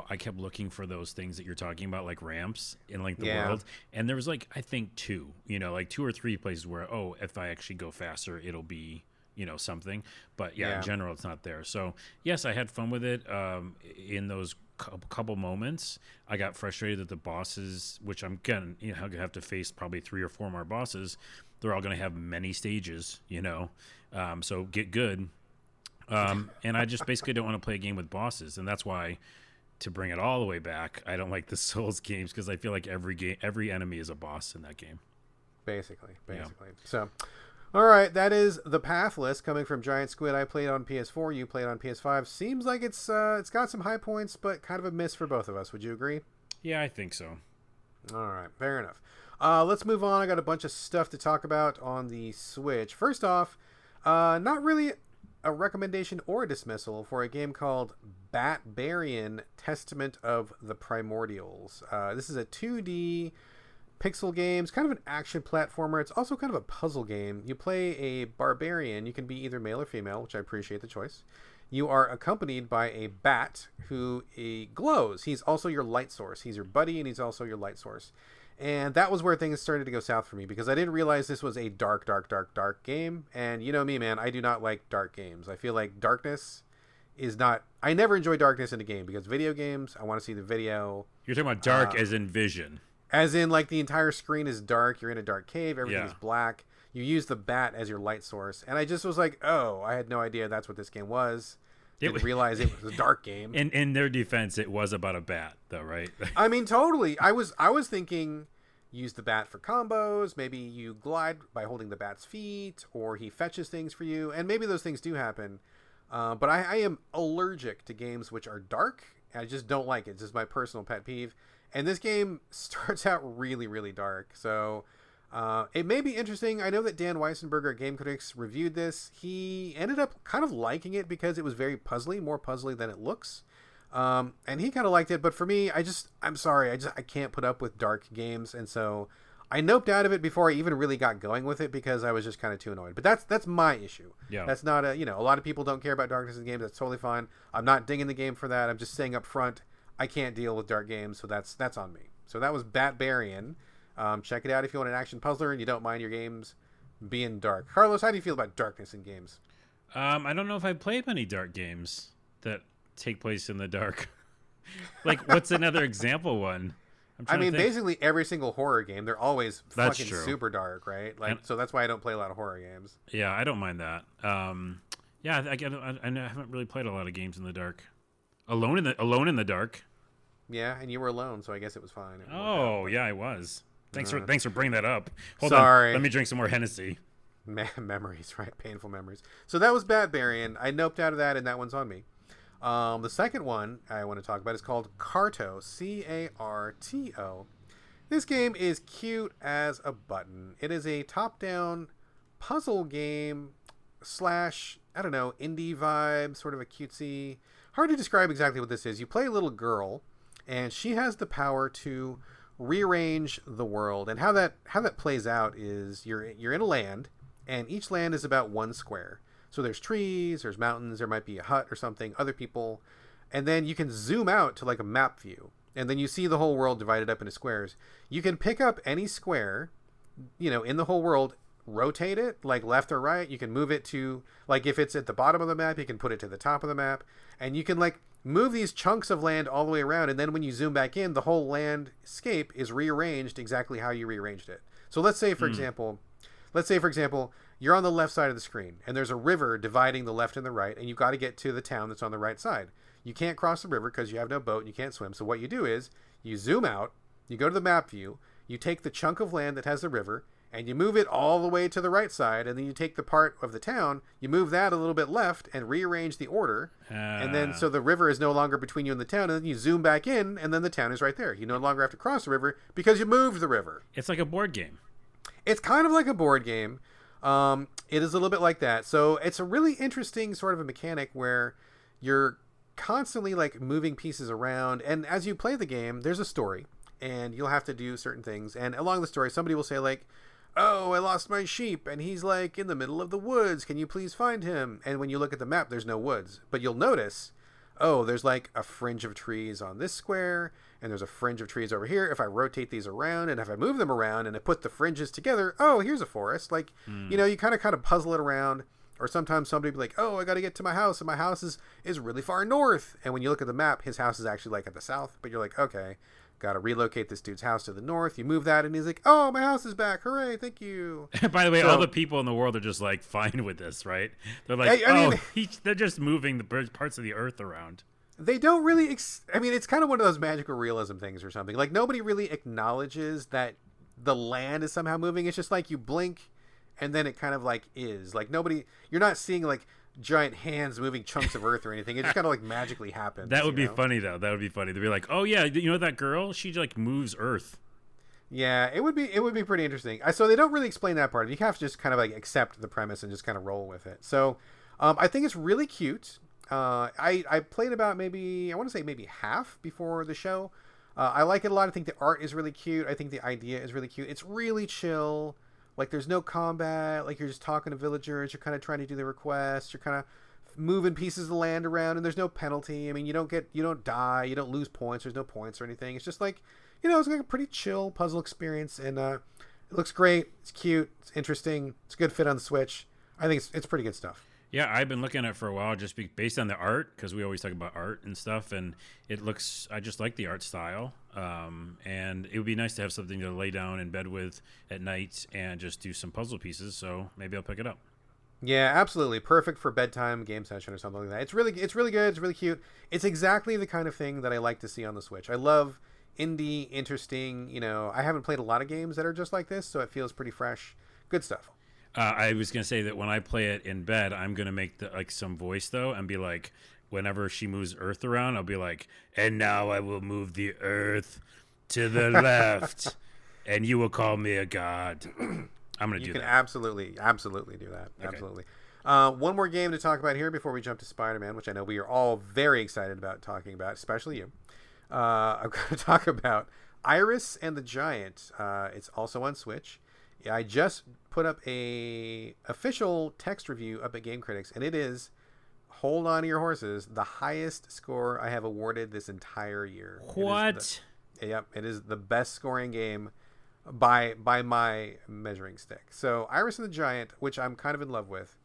I kept looking for those things that you're talking about, like ramps in like the world. And there was like, I think 2, like 2 or 3 places where, if I actually go faster, it'll be, something. But in general, it's not there. So yes, I had fun with it. In those couple moments, I got frustrated that the bosses, which I'm gonna, have to face probably 3 or 4 more bosses. They're all going to have many stages, so get good. And I just basically don't want to play a game with bosses. And that's why, to bring it all the way back, I don't like the Souls games because I feel like every enemy is a boss in that game. Basically. Yeah. So, all right, that is the Pathless coming from Giant Squid. I played on PS4. You played on PS5. Seems like it's got some high points, but kind of a miss for both of us. Would you agree? Yeah, I think so. All right, fair enough. Let's move on. I got a bunch of stuff to talk about on the Switch. First off, not really a recommendation or a dismissal for a game called Batbarian: Testament of the Primordials. This is a 2D pixel game. It's kind of an action platformer. It's also kind of a puzzle game. You play a barbarian. You can be either male or female, which I appreciate the choice. You are accompanied by a bat who glows. He's also your light source. He's your buddy, and he's also your light source. And that was where things started to go south for me because I didn't realize this was a dark game. And you know me, man, I do not like dark games. I feel like darkness is not... I never enjoy darkness in a game because video games, I want to see the video. You're talking about dark as in vision. As in, like, the entire screen is dark. You're in a dark cave. Everything is black. You use the bat as your light source. And I just was like, oh, I had no idea that's what this game was. Didn't realize it was a dark game. In their defense, it was about a bat, though, right? I mean, totally. I was thinking, use the bat for combos. Maybe you glide by holding the bat's feet, or he fetches things for you, and maybe those things do happen. But I am allergic to games which are dark. I just don't like it. It's just my personal pet peeve. And this game starts out really, really dark. So it may be interesting. I know that Dan Weissenberger at Game Critics reviewed this. He ended up kind of liking it because it was very puzzly, more puzzly than it looks. And he kind of liked it. But for me, I'm sorry. I can't put up with dark games. And so I noped out of it before I even really got going with it because I was just kind of too annoyed. But that's my issue. Yeah. That's not a lot of people don't care about darkness in games. That's totally fine. I'm not dinging the game for that. I'm just saying up front, I can't deal with dark games, so that's on me. So that was Batbarian. Check it out if you want an action puzzler and you don't mind your games being dark. Carlos, how do you feel about darkness in games? I don't know if I've played many dark games that take place in the dark. Like, what's another example one? I mean, basically every single horror game, they're always That's fucking true. super dark, right? Like, so that's why I don't play a lot of horror games. Yeah, I don't mind that. Yeah, I haven't really played a lot of games in the dark. Alone in the dark. Yeah, and you were alone, so I guess it was fine. Oh, yeah, I was. Thanks for bringing that up. Hold Sorry. on. Let me drink some more Hennessy. Memories, right? Painful memories. So that was Batbarian. I noped out of that, and that one's on me. The second one I want to talk about is called Carto, Carto. This game is cute as a button. It is a top-down puzzle game / I don't know, indie vibe, sort of a cutesy. Hard to describe exactly what this is. You play a little girl, and she has the power to rearrange the world. And how that plays out is you're in a land, and each land is about 1 square. So there's trees, there's mountains, there might be a hut or something, other people, and then you can zoom out to like a map view, and then you see the whole world divided up into squares. You can pick up any square, in the whole world, rotate it like left or right. You can move it to, like, if it's at the bottom of the map, you can put it to the top of the map, and you can like move these chunks of land all the way around, and then when you zoom back in, the whole landscape is rearranged exactly how you rearranged it. So let's say for example, you're on the left side of the screen, and there's a river dividing the left and the right, and you've got to get to the town that's on the right side. You can't cross the river because you have no boat and you can't swim. So what you do is you zoom out, you go to the map view, you take the chunk of land that has the river, and you move it all the way to the right side, and then you take the part of the town, you move that a little bit left and rearrange the order, and then so the river is no longer between you and the town, and then you zoom back in, and then the town is right there. You no longer have to cross the river because you moved the river. It's like a board game. It's kind of like a board game. It is a little bit like that. So it's a really interesting sort of a mechanic where you're constantly like moving pieces around, and as you play the game, there's a story, and you'll have to do certain things, and along the story somebody will say like, oh, I lost my sheep and he's like in the middle of the woods, can you please find him? And when you look at the map, there's no woods, but you'll notice, oh, there's like a fringe of trees on this square, and there's a fringe of trees over here. If I rotate these around, and if I move them around and I put the fringes together, oh, here's a forest. Like, you kind of puzzle it around. Or sometimes somebody will be like, oh, I got to get to my house, and my house is really far north. And when you look at the map, his house is actually like at the south. But you're like, okay, got to relocate this dude's house to the north. You move that, and he's like, oh, my house is back. Hooray, thank you. By the way, all the people in the world are just like fine with this, right? They're like, they're just moving the parts of the earth around. They don't really, it's kind of one of those magical realism things or something. Like, nobody really acknowledges that the land is somehow moving. It's just like you blink, and then it kind of like is. Like, you're not seeing like giant hands moving chunks of earth or anything. It just kind of like magically happens. That would be funny, though. That would be funny. They'd be like, oh, yeah, you know that girl? She like moves earth. Yeah, it would be pretty interesting. So they don't really explain that part. You have to just kind of like accept the premise and just kind of roll with it. So I think it's really cute. I played about maybe half before the show. I like it a lot. I think the art is really cute. I think the idea is really cute. It's really chill. Like, there's no combat. Like, you're just talking to villagers. You're kind of trying to do the requests. You're kind of moving pieces of land around, and there's no penalty. I mean, you don't die. You don't lose points. There's no points or anything. It's just like, it's like a pretty chill puzzle experience, and it looks great. It's cute. It's interesting. It's a good fit on the Switch. I think it's pretty good stuff. Yeah, I've been looking at it for a while just based on the art, because we always talk about art and stuff, and I just like the art style, and it would be nice to have something to lay down in bed with at night and just do some puzzle pieces, so maybe I'll pick it up. Yeah, absolutely. Perfect for bedtime game session or something like that. It's really good. It's really cute. It's exactly the kind of thing that I like to see on the Switch. I love indie, interesting, I haven't played a lot of games that are just like this, so it feels pretty fresh. Good stuff. I was gonna say that when I play it in bed, I'm gonna make some voice though, and be like, whenever she moves Earth around, I'll be like, and now I will move the Earth to the left, and you will call me a god. I'm gonna do that. You can absolutely do that. Okay. Absolutely. One more game to talk about here before we jump to Spider-Man, which I know we are all very excited about talking about, especially you. I'm going to talk about Iris and the Giant. It's also on Switch. Yeah, I just put up a official text review up at Game Critics, and it is, hold on to your horses, the highest score I have awarded this entire year. What? It is the best scoring game by my measuring stick. So Iris and the Giant, which I'm kind of in love with,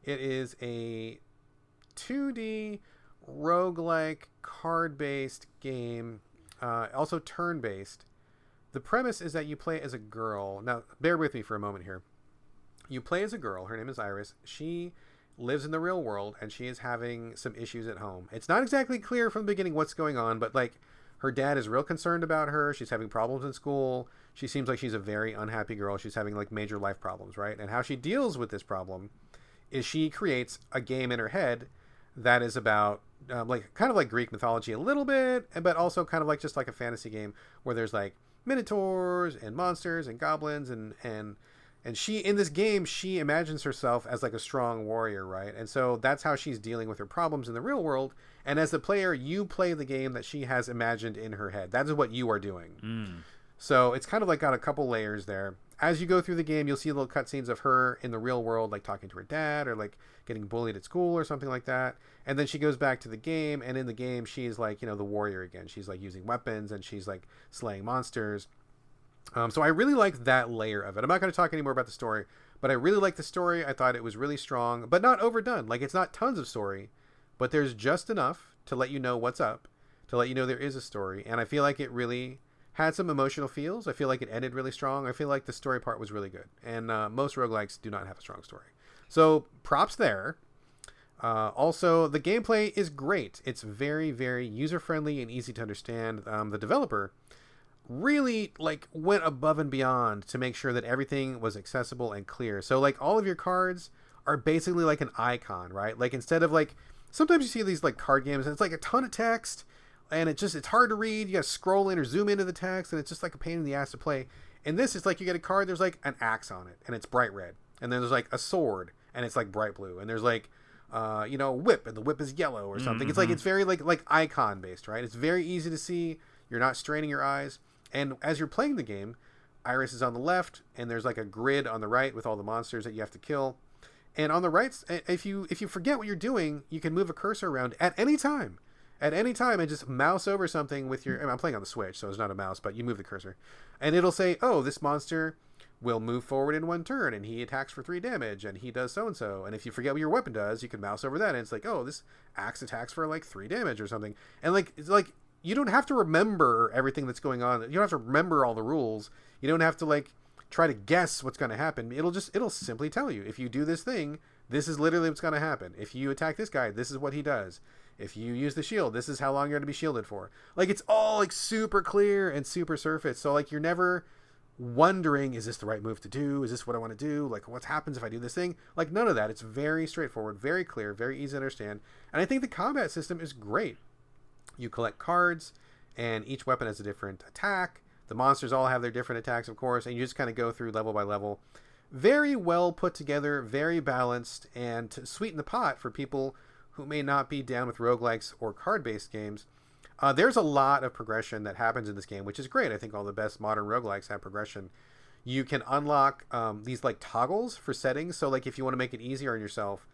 it is a 2D roguelike card-based game, also turn-based. The premise is that you play as a girl. Now, bear with me for a moment here. You play as a girl. Her name is Iris. She lives in the real world, and she is having some issues at home. It's not exactly clear from the beginning what's going on, but like her dad is real concerned about her. She's having problems in school. She seems like she's a very unhappy girl. She's having like major life problems, right? And how she deals with this problem is she creates a game in her head that is about like kind of like Greek mythology a little bit, but also kind of like just like a fantasy game where there's like minotaurs and monsters and goblins and she, in this game, she imagines herself as like a strong warrior, right? And so that's how she's dealing with her problems in the real world. And as the player, you play the game that she has imagined in her head. That is what you are doing. So it's kind of like got a couple layers there. As you go through the game, you'll see little cutscenes of her in the real world, like talking to her dad or like getting bullied at school or something like that. And then she goes back to the game, and in the game, she's like, you know, the warrior again. She's like using weapons, and she's like slaying monsters. So I really like that layer of it. I'm not going to talk anymore about the story, but I really like the story. I thought it was really strong, but not overdone. Like, it's not tons of story, but there's just enough to let you know what's up, to let you know there is a story. And I feel like it really had some emotional feels. I feel like it ended really strong. I feel like the story part was really good. And most roguelikes do not have a strong story. So props there. Also, the gameplay is great. It's very, very user-friendly and easy to understand. The developer really like went above and beyond to make sure that everything was accessible and clear. So like all of your cards are basically like an icon, right? Like instead of like, sometimes you see these like card games and it's like a ton of text and it's hard to read. You gotta scroll in or zoom into the text and it's just like a pain in the ass to play. In this, it's like you get a card, there's like an axe on it and it's bright red. And then there's like a sword and it's like bright blue. And there's like a whip and the whip is yellow or something. It's like, it's very like icon based, right? It's very easy to see. You're not straining your eyes. And as you're playing the game, Iris is on the left, and there's like a grid on the right with all the monsters that you have to kill. And on the right, if you forget what you're doing, you can move a cursor around at any time, and just mouse over something with your. I'm playing on the Switch, so it's not a mouse, but you move the cursor, and it'll say, "Oh, this monster will move forward in one turn, and he attacks for 3 damage, and he does so and so." And if you forget what your weapon does, you can mouse over that, and it's like, "Oh, this axe attacks for like 3 damage or something." And like it's like. You don't have to remember everything that's going on. You don't have to remember all the rules. You don't have to like try to guess what's going to happen. It'll simply tell you, if you do this thing, this is literally what's going to happen. If you attack this guy, this is what he does. If you use the shield, this is how long you're going to be shielded for. Like it's all like super clear and super surface. So like you're never wondering, is this the right move to do? Is this what I want to do? Like what happens if I do this thing? Like none of that. It's very straightforward, very clear, very easy to understand. And I think the combat system is great. You collect cards, and each weapon has a different attack. The monsters all have their different attacks, of course, and you just kind of go through level by level. Very well put together, very balanced, and to sweeten the pot for people who may not be down with roguelikes or card-based games, there's a lot of progression that happens in this game, which is great. I think all the best modern roguelikes have progression. You can unlock these like toggles for settings, so like if you want to make it easier on yourself,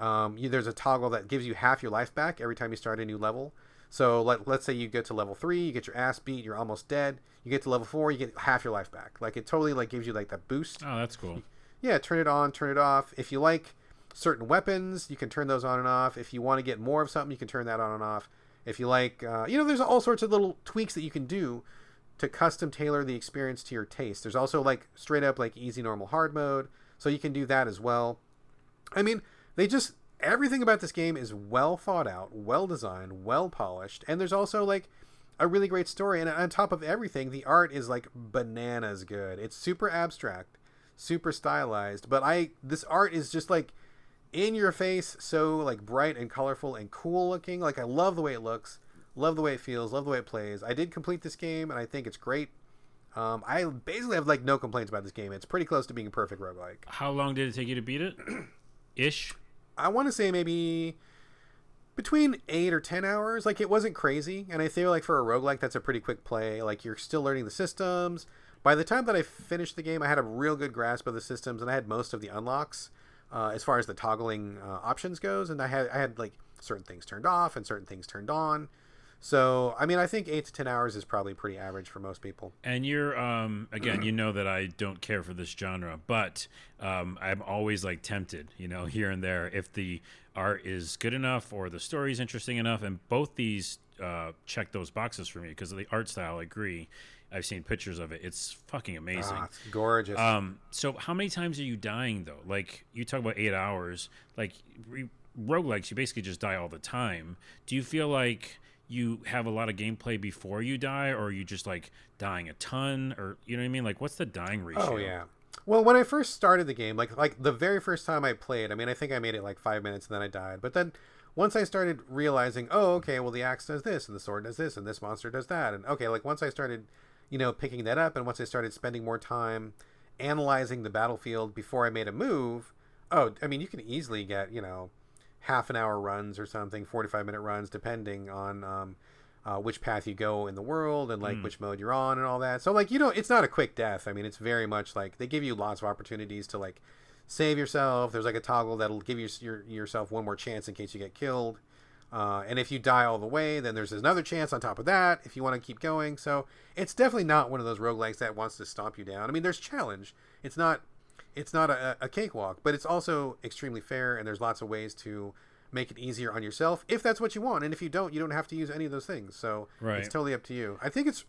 there's a toggle that gives you half your life back every time you start a new level. So let's say you get to level 3, you get your ass beat, you're almost dead. You get to level 4, you get half your life back. Like it totally like gives you like that boost. Oh, that's cool. Yeah, turn it on, turn it off. If you like certain weapons, you can turn those on and off. If you want to get more of something, you can turn that on and off. If you like, there's all sorts of little tweaks that you can do to custom tailor the experience to your taste. There's also like straight up like easy, normal, hard mode. So you can do that as well. I mean, everything about this game is well thought out, well designed, well polished, and there's also like a really great story. And on top of everything, the art is like bananas good. It's super abstract, super stylized. But this art is just like in your face, so like bright and colorful and cool looking. Like I love the way it looks, love the way it feels, love the way it plays. I did complete this game, and I think it's great. I basically have like no complaints about this game. It's pretty close to being a perfect roguelike. How long did it take you to beat it? Ish? I want to say maybe between 8 or 10 hours. Like, it wasn't crazy, and I feel like for a roguelike, that's a pretty quick play. Like, you're still learning the systems. By the time that I finished the game, I had a real good grasp of the systems, and I had most of the unlocks as far as the toggling options goes, and I had like certain things turned off and certain things turned on. So, I mean, I think 8 to 10 hours is probably pretty average for most people. And you're, again, you know that I don't care for this genre, but I'm always like tempted, you know, here and there, if the art is good enough or the story is interesting enough. And both these check those boxes for me because of the art style. I agree. I've seen pictures of it. It's fucking amazing. It's gorgeous. So how many times are you dying, though? Like, you talk about 8 hours. Like, roguelikes, you basically just die all the time. Do you feel like you have a lot of gameplay before you die, or are you just like dying a ton, or you know what I mean? Like, what's the dying ratio? Oh yeah. Well, when I first started the game, like the very first time I played, I mean, I think I made it like 5 minutes and then I died. But then once I started realizing, oh, okay, well the axe does this and the sword does this and this monster does that, and okay, like once I started, you know, picking that up, and once I started spending more time analyzing the battlefield before I made a move, oh, I mean, you can easily get, you know, half an hour runs or something, 45-minute runs, depending on which path you go in the world and like which mode you're on and all that. So like, you know, it's not a quick death. I mean, it's very much like they give you lots of opportunities to like save yourself. There's like a toggle that'll give you yourself one more chance in case you get killed. And if you die all the way, then there's another chance on top of that if you want to keep going. So it's definitely not one of those roguelikes that wants to stomp you down. I mean, there's challenge. It's not a cakewalk, but it's also extremely fair, and there's lots of ways to make it easier on yourself if that's what you want. And if you don't have to use any of those things. So It's totally up to you. I think it's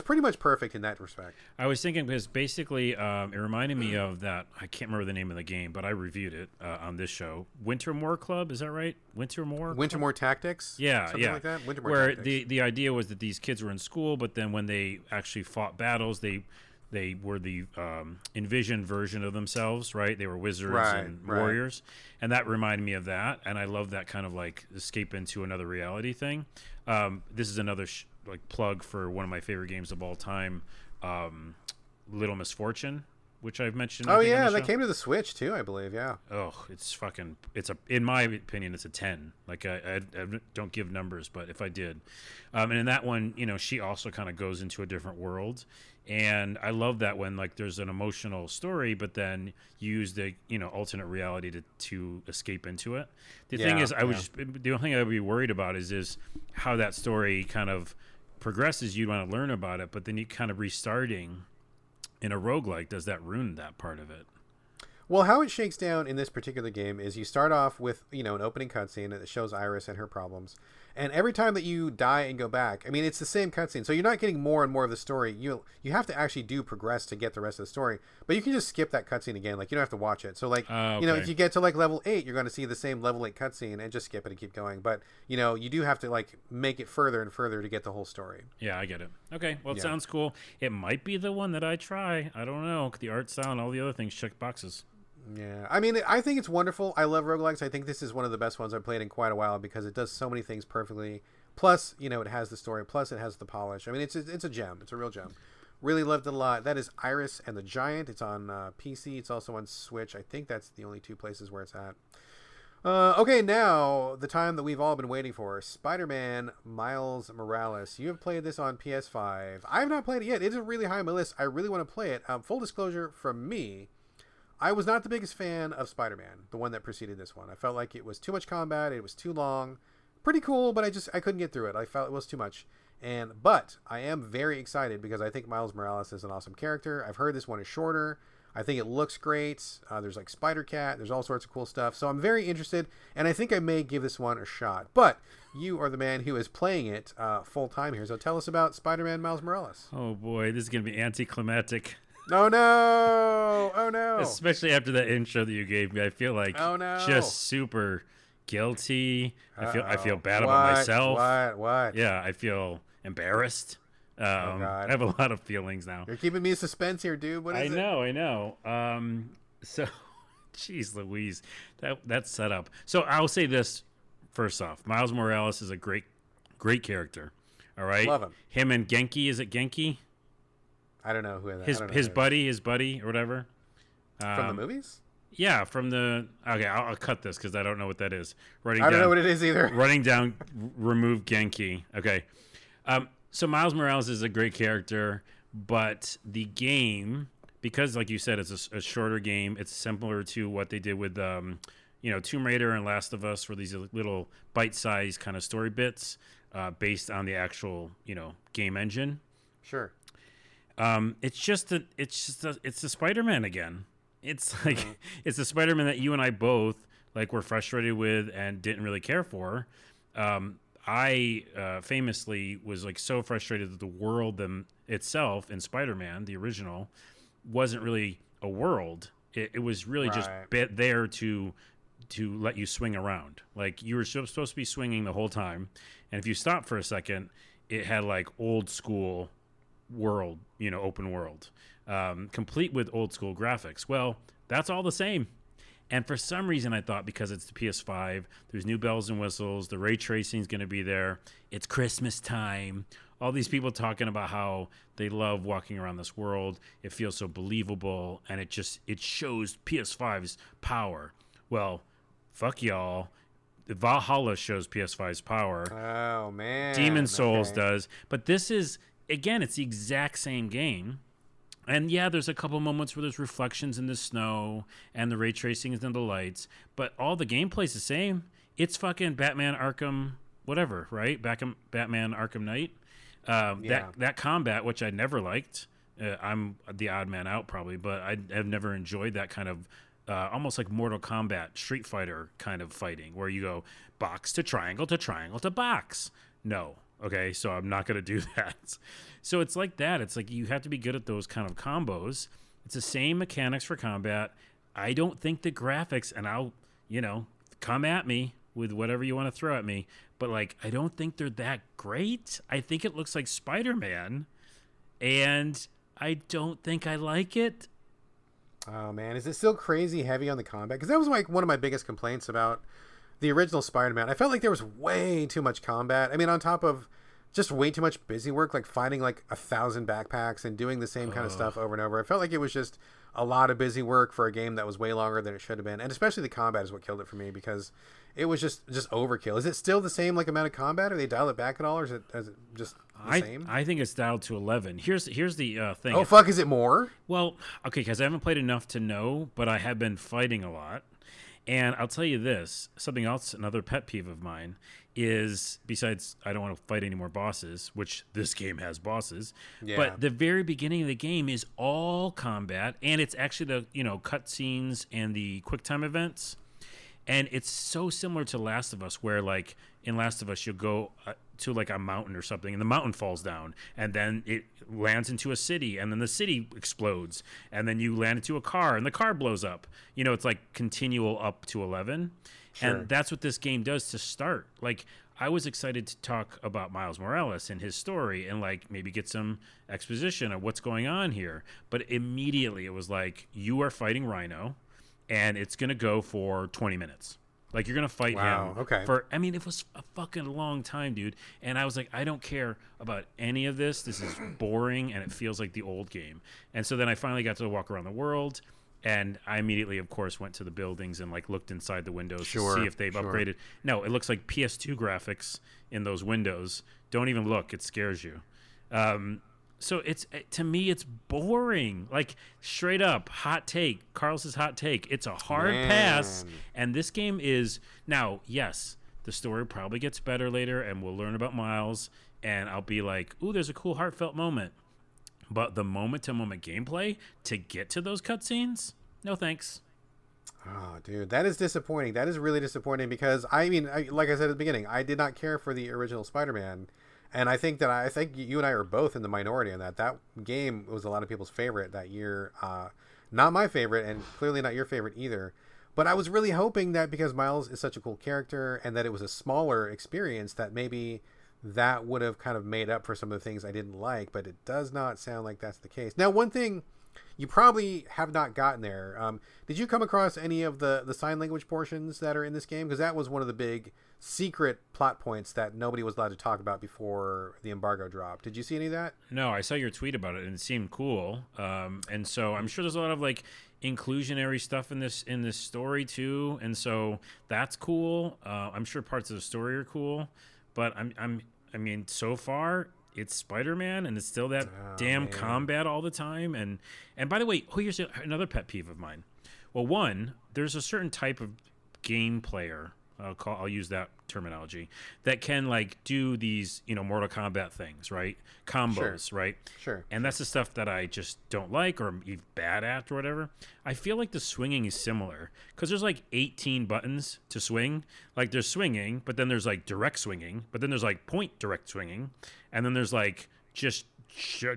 pretty much perfect in that respect. I was thinking because basically it reminded me of that. I can't remember the name of the game, but I reviewed it on this show. Wintermoor Club, is that right? Wintermoor Tactics? Yeah, something like that? Wintermoor Where Tactics. the idea was that these kids were in school, but then when they actually fought battles, they were the envisioned version of themselves, right? They were wizards and warriors. And that reminded me of that. And I love that kind of like escape into another reality thing. This is another like plug for one of my favorite games of all time, Little Misfortune, which I've mentioned. Oh yeah, that came to the Switch too, I believe. Yeah. Oh, in my opinion, it's a 10. Like I don't give numbers, but if I did, and in that one, you know, she also kind of goes into a different world, and I love that when like there's an emotional story, but then you use the, you know, alternate reality to escape into it. The thing is, the only thing I would be worried about is how that story kind of progresses. You want to learn about it, but then you kind of restarting in a roguelike, does that ruin that part of it? Well, how it shakes down in this particular game is you start off with, you know, an opening cutscene that shows Iris and her problems. And every time that you die and go back, I mean, it's the same cutscene. So you're not getting more and more of the story. You have to actually do progress to get the rest of the story. But you can just skip that cutscene again. Like, you don't have to watch it. So, like, you know, if you get to, like, level 8, you're going to see the same level 8 cutscene and just skip it and keep going. But, you know, you do have to, like, make it further and further to get the whole story. Yeah, I get it. Okay, well, it sounds cool. It might be the one that I try. I don't know. The art style and all the other things check boxes. Yeah, I mean, I think it's wonderful. I love roguelikes. I think this is one of the best ones I've played in quite a while because it does so many things perfectly. Plus, you know, it has the story. Plus, it has the polish. I mean, it's a gem. It's a real gem. Really loved it a lot. That is Iris and the Giant. It's on PC. It's also on Switch. I think that's the only two places where it's at. Okay, now the time that we've all been waiting for. Spider-Man Miles Morales. You have played this on PS5. I have not played it yet. It isn't really high on my list. I really want to play it. Full disclosure from me, I was not the biggest fan of Spider-Man, the one that preceded this one. I felt like it was too much combat. It was too long. Pretty cool, but I couldn't get through it. I felt it was too much. But I am very excited because I think Miles Morales is an awesome character. I've heard this one is shorter. I think it looks great. There's like Spider-Cat. There's all sorts of cool stuff. So I'm very interested, and I think I may give this one a shot. But you are the man who is playing it full time here. So tell us about Spider-Man Miles Morales. Oh boy, this is going to be anticlimactic. Oh no! Oh no! Especially after that intro that you gave me, I feel like just super guilty. I feel bad about myself. What? Yeah, I feel embarrassed. Oh I God, have a lot of feelings now. you're keeping me in suspense here, dude. What is it? I know. So, jeez, Louise, that's set up. So I'll say this first off: Miles Morales is a great character. All right, Love him. Him and Genki. Is it Genki? I don't know who that. His I don't know his who buddy or whatever. from the movies. Yeah, from the. Okay, I'll cut this because I don't know what that is. I don't know what it is either. Running down, remove Genki. Okay. So Miles Morales is a great character, but the game, because like you said, it's a shorter game. It's similar to what they did with, Tomb Raider and Last of Us, were these little bite-sized kind of story bits based on the actual, game engine. Sure. It's the Spider-Man again. It's like it's the Spider-Man that you and I both were frustrated with and didn't really care for. I famously was so frustrated that the world itself in Spider-Man, the original, wasn't really a world. It was really just there to let you swing around. You were supposed to be swinging the whole time, and if you stopped for a second, it had old school world, open world, complete with old school graphics. Well, that's all the same. And for some reason, I thought because it's the PS5, there's new bells and whistles, the ray tracing is going to be there. It's Christmas time. All these people talking about how they love walking around this world. It feels so believable, and it shows PS5's power. Well, fuck y'all. Valhalla shows PS5's power. Oh man. Demon Souls does. But this is, again, it's the exact same game. And yeah, there's a couple moments where there's reflections in the snow and the ray tracing is in the lights, but all the gameplay's the same. It's fucking Batman Arkham, whatever, right? Batman Arkham Knight. That combat, which I never liked. I'm the odd man out probably, but I have never enjoyed that kind of almost like Mortal Kombat, Street Fighter kind of fighting, where you go box to triangle to box. No. Okay, so I'm not going to do that. So it's like that. It's like you have to be good at those kind of combos. It's the same mechanics for combat. I don't think the graphics, and I'll, come at me with whatever you want to throw at me, but I don't think they're that great. I think it looks like Spider-Man, and I don't think I like it. Oh man, is it still crazy heavy on the combat? Because that was one of my biggest complaints about the original Spider-Man. I felt like there was way too much combat. I mean, on top of just way too much busy work, finding 1,000 backpacks and doing the same kind of stuff over and over. I felt like it was just a lot of busy work for a game that was way longer than it should have been. And especially the combat is what killed it for me, because it was just overkill. Is it still the same amount of combat? Or they dial it back at all? Or is it just the same? I think it's dialed to 11. Here's the thing. Oh, fuck, is it more? Well, okay, because I haven't played enough to know, but I have been fighting a lot. And I'll tell you this, something else, another pet peeve of mine is, besides I don't want to fight any more bosses, which this game has bosses, but the very beginning of the game is all combat, and it's actually the, cutscenes and the QuickTime events. And it's so similar to Last of Us, where in Last of Us, you'll go to a mountain or something, and the mountain falls down, and then it lands into a city, and then the city explodes, and then you land into a car, and the car blows up. It's continual up to 11. Sure. And that's what this game does to start. I was excited to talk about Miles Morales and his story and maybe get some exposition of what's going on here. But immediately it was you are fighting Rhino, and it's going to go for 20 minutes. You're going to fight him. Okay. It was a fucking long time, dude. And I was I don't care about any of this. This is boring, and it feels like the old game. And so then I finally got to walk around the world, and I immediately, of course, went to the buildings and looked inside the windows to see if they've upgraded. No, it looks like PS2 graphics in those windows. Don't even look. It scares you. So to me, it's boring. Straight up, hot take. Carlos's hot take. It's a hard pass. And this game is, now, yes, the story probably gets better later, and we'll learn about Miles, and I'll be ooh, there's a cool heartfelt moment. But the moment-to-moment gameplay to get to those cutscenes, no thanks. Oh, dude, that is disappointing. That is really disappointing, because like I said at the beginning, I did not care for the original Spider-Man. And I think you and I are both in the minority on that. That game was a lot of people's favorite that year. Not my favorite, and clearly not your favorite either. But I was really hoping that because Miles is such a cool character and that it was a smaller experience, that maybe that would have kind of made up for some of the things I didn't like, but it does not sound like that's the case. Now, one thing you probably have not gotten there. Did you come across any of the sign language portions that are in this game? Because that was one of the big secret plot points that nobody was allowed to talk about before the embargo dropped. Did you see any of that? No, I saw your tweet about it and it seemed cool. And so I'm sure there's a lot of like inclusionary stuff in this story too, and so that's cool. I'm sure parts of the story are cool, but I mean, so far it's Spider-Man, and it's still that damn combat all the time. And by the way, here's another pet peeve of mine. Well, one, there's a certain type of game player, I'll use that terminology, that can like do these, Mortal Kombat things, right? Combos, Sure. right? Sure. And that's the stuff that I just don't like or I'm bad at or whatever. I feel like the swinging is similar because there's like 18 buttons to swing. Like there's swinging, but then there's like direct swinging, but then there's like point direct swinging, and then there's like just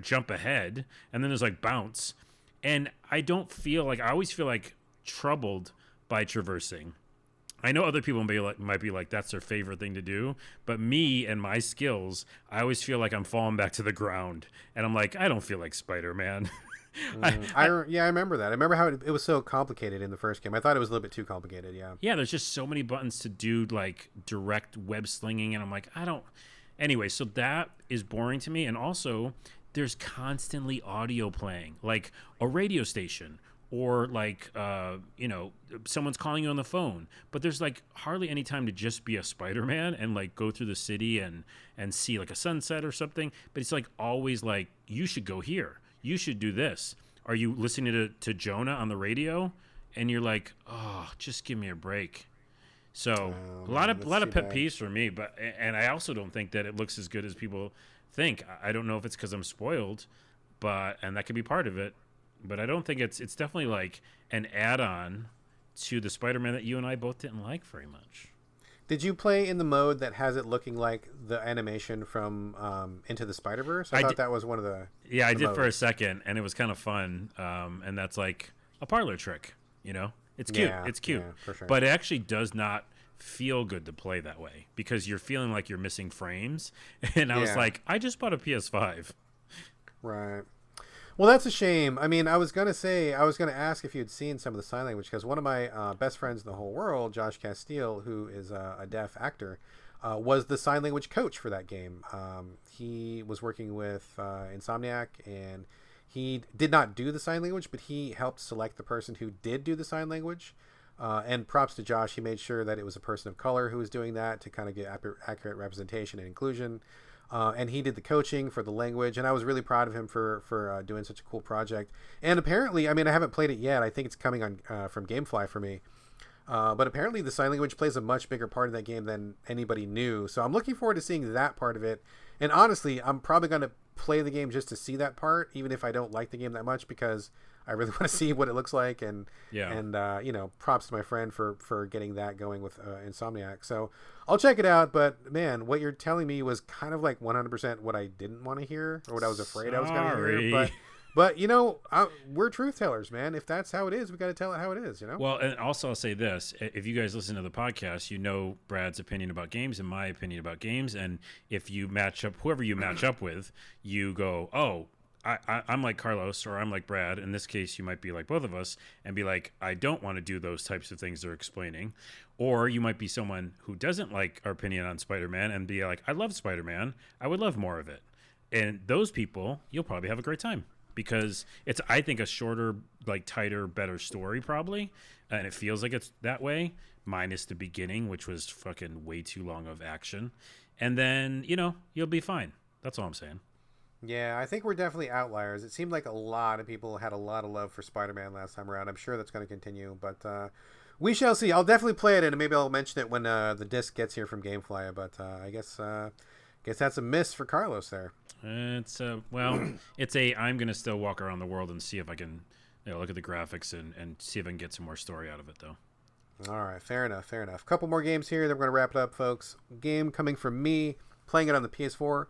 jump ahead, and then there's like bounce. And I always feel like troubled by traversing. I know other people might be like that's their favorite thing to do, but me and my skills, I always feel like I'm falling back to the ground, and I'm like, I don't feel like Spider-Man. I remember that. I remember how it was so complicated in the first game. I thought it was a little bit too complicated. Yeah, there's just so many buttons to do like direct web slinging, and I'm like, I don't. Anyway, so that is boring to me, and also there's constantly audio playing, like a radio station. Or like, someone's calling you on the phone, but there's like hardly any time to just be a Spider-Man and like go through the city and see like a sunset or something. But it's like always like, you should go here. You should do this. Are you listening to Jonah on the radio? And you're like, oh, just give me a break. So a lot of pet peeves for me, and I also don't think that it looks as good as people think. I don't know if it's because I'm spoiled, and that could be part of it. But I don't think it's definitely like an add-on to the Spider-Man that you and I both didn't like very much. Did you play in the mode that has it looking like the animation from Into the Spider-Verse? I thought that was one of the I did modes. For a second, and it was kind of fun. And that's like a parlor trick, It's cute. Yeah, it's cute. yeah, for sure. But it actually does not feel good to play that way because you're feeling like you're missing frames. And I was like, I just bought a PS5. Right. Well, that's a shame. I mean, I was going to ask if you'd seen some of the sign language, because one of my best friends in the whole world, Josh Castile, who is a deaf actor, was the sign language coach for that game. He was working with Insomniac, and he did not do the sign language, but he helped select the person who did do the sign language. And props to Josh. He made sure that it was a person of color who was doing that to kind of get accurate representation and inclusion. And he did the coaching for the language, and I was really proud of him for doing such a cool project. And apparently, I mean, I haven't played it yet. I think it's coming on from GameFly for me. But apparently the sign language plays a much bigger part of that game than anybody knew. So I'm looking forward to seeing that part of it. And honestly, I'm probably going to play the game just to see that part, even if I don't like the game that much, because I really want to see what it looks like. And props to my friend for getting that going with Insomniac. So I'll check it out. But man, what you're telling me was kind of like 100% what I didn't want to hear, or what I was afraid I was going to hear. But we're truth tellers, man. If that's how it is, we got to tell it how it is, Well, and also I'll say this. If you guys listen to the podcast, you know Brad's opinion about games and my opinion about games. And if you match up, whoever you match up with, you go, oh, I'm like Carlos, or I'm like Brad. In this case, you might be like both of us and be like, I don't want to do those types of things they're explaining. Or you might be someone who doesn't like our opinion on Spider-Man and be like, I love Spider-Man. I would love more of it. And those people, you'll probably have a great time. Because it's, I think, a shorter, like tighter, better story probably, and it feels like it's that way, minus the beginning, which was fucking way too long of action, and then you'll be fine. That's all I'm saying. Yeah, I think we're definitely outliers. It seemed like a lot of people had a lot of love for Spider-Man last time around. I'm sure that's going to continue, but we shall see. I'll definitely play it, and maybe I'll mention it when the disc gets here from GameFly. But I guess that's a miss for Carlos there. It's I'm gonna still walk around the world and see if I can look at the graphics and see if I can get some more story out of it though. All right, fair enough. Couple more games here, then we're gonna wrap it up, folks. Game coming from me, playing it on the PS4.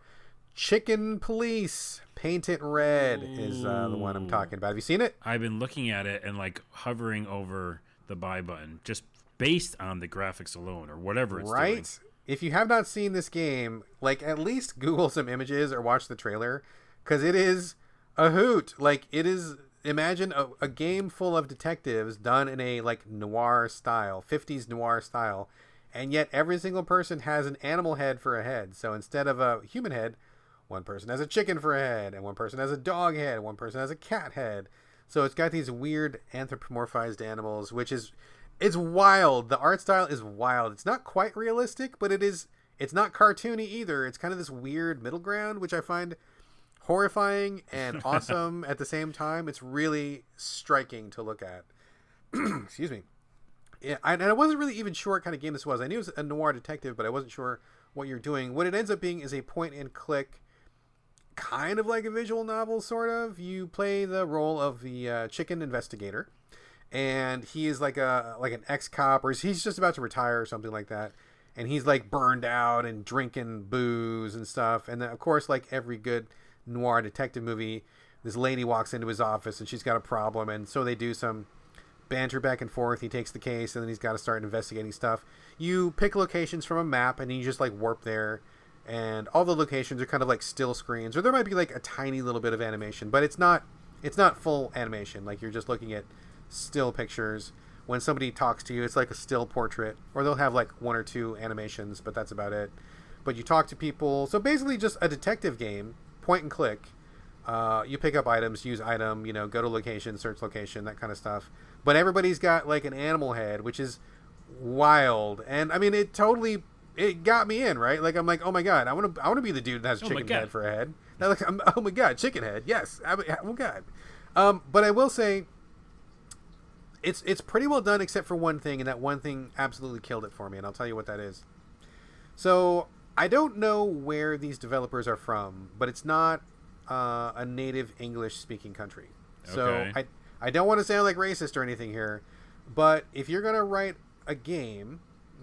Chicken Police Paint It Red is the one I'm talking about. Have you seen it? I've been looking at it and like hovering over the buy button just based on the graphics alone or whatever it's doing. if you have not seen this game, like at least Google some images or watch the trailer, because it is a hoot. Like it is. Imagine a game full of detectives done in a like noir style, 50s noir style, and yet every single person has an animal head for a head. So instead of a human head, one person has a chicken for a head, and one person has a dog head, and one person has a cat head. So it's got these weird anthropomorphized animals, which is it's wild. The art style is wild. It's not quite realistic, but it's not cartoony either. It's kind of this weird middle ground, which I find horrifying and awesome at the same time. It's really striking to look at. Excuse me. Yeah, and I wasn't really even sure what kind of game this was. I knew it was a noir detective, but I wasn't sure what you're doing. What it ends up being is a point and click, kind of like a visual novel, sort of. You play the role of the chicken investigator, and he is like an ex-cop, or he's just about to retire or something like that. And he's like burned out and drinking booze and stuff. And then, of course, like every good noir detective movie, this lady walks into his office and she's got a problem, and so they do some banter back and forth. He takes the case, and then he's got to start investigating stuff. You pick locations from a map, and you just like warp there, and all the locations are kind of like still screens, or there might be like a tiny little bit of animation, but it's not full animation. Like you're just looking at still pictures. When somebody talks to you, it's like a still portrait, or they'll have like one or two animations, but that's about it. But you talk to people, so basically just a detective game, point and click. You pick up items, use item, go to location, search location, that kind of stuff. But everybody's got like an animal head, which is wild. And I mean, it got me in, right? Like I'm like, oh my god, I want to be the dude that has a chicken head for a head. Now, like, oh my god, chicken head, yes, oh god. But I will say, it's pretty well done, except for one thing, and that one thing absolutely killed it for me, and I'll tell you what that is. So I don't know where these developers are from, but it's not a native English-speaking country. So Okay. I don't want to sound like racist or anything here, but if you're going to write a game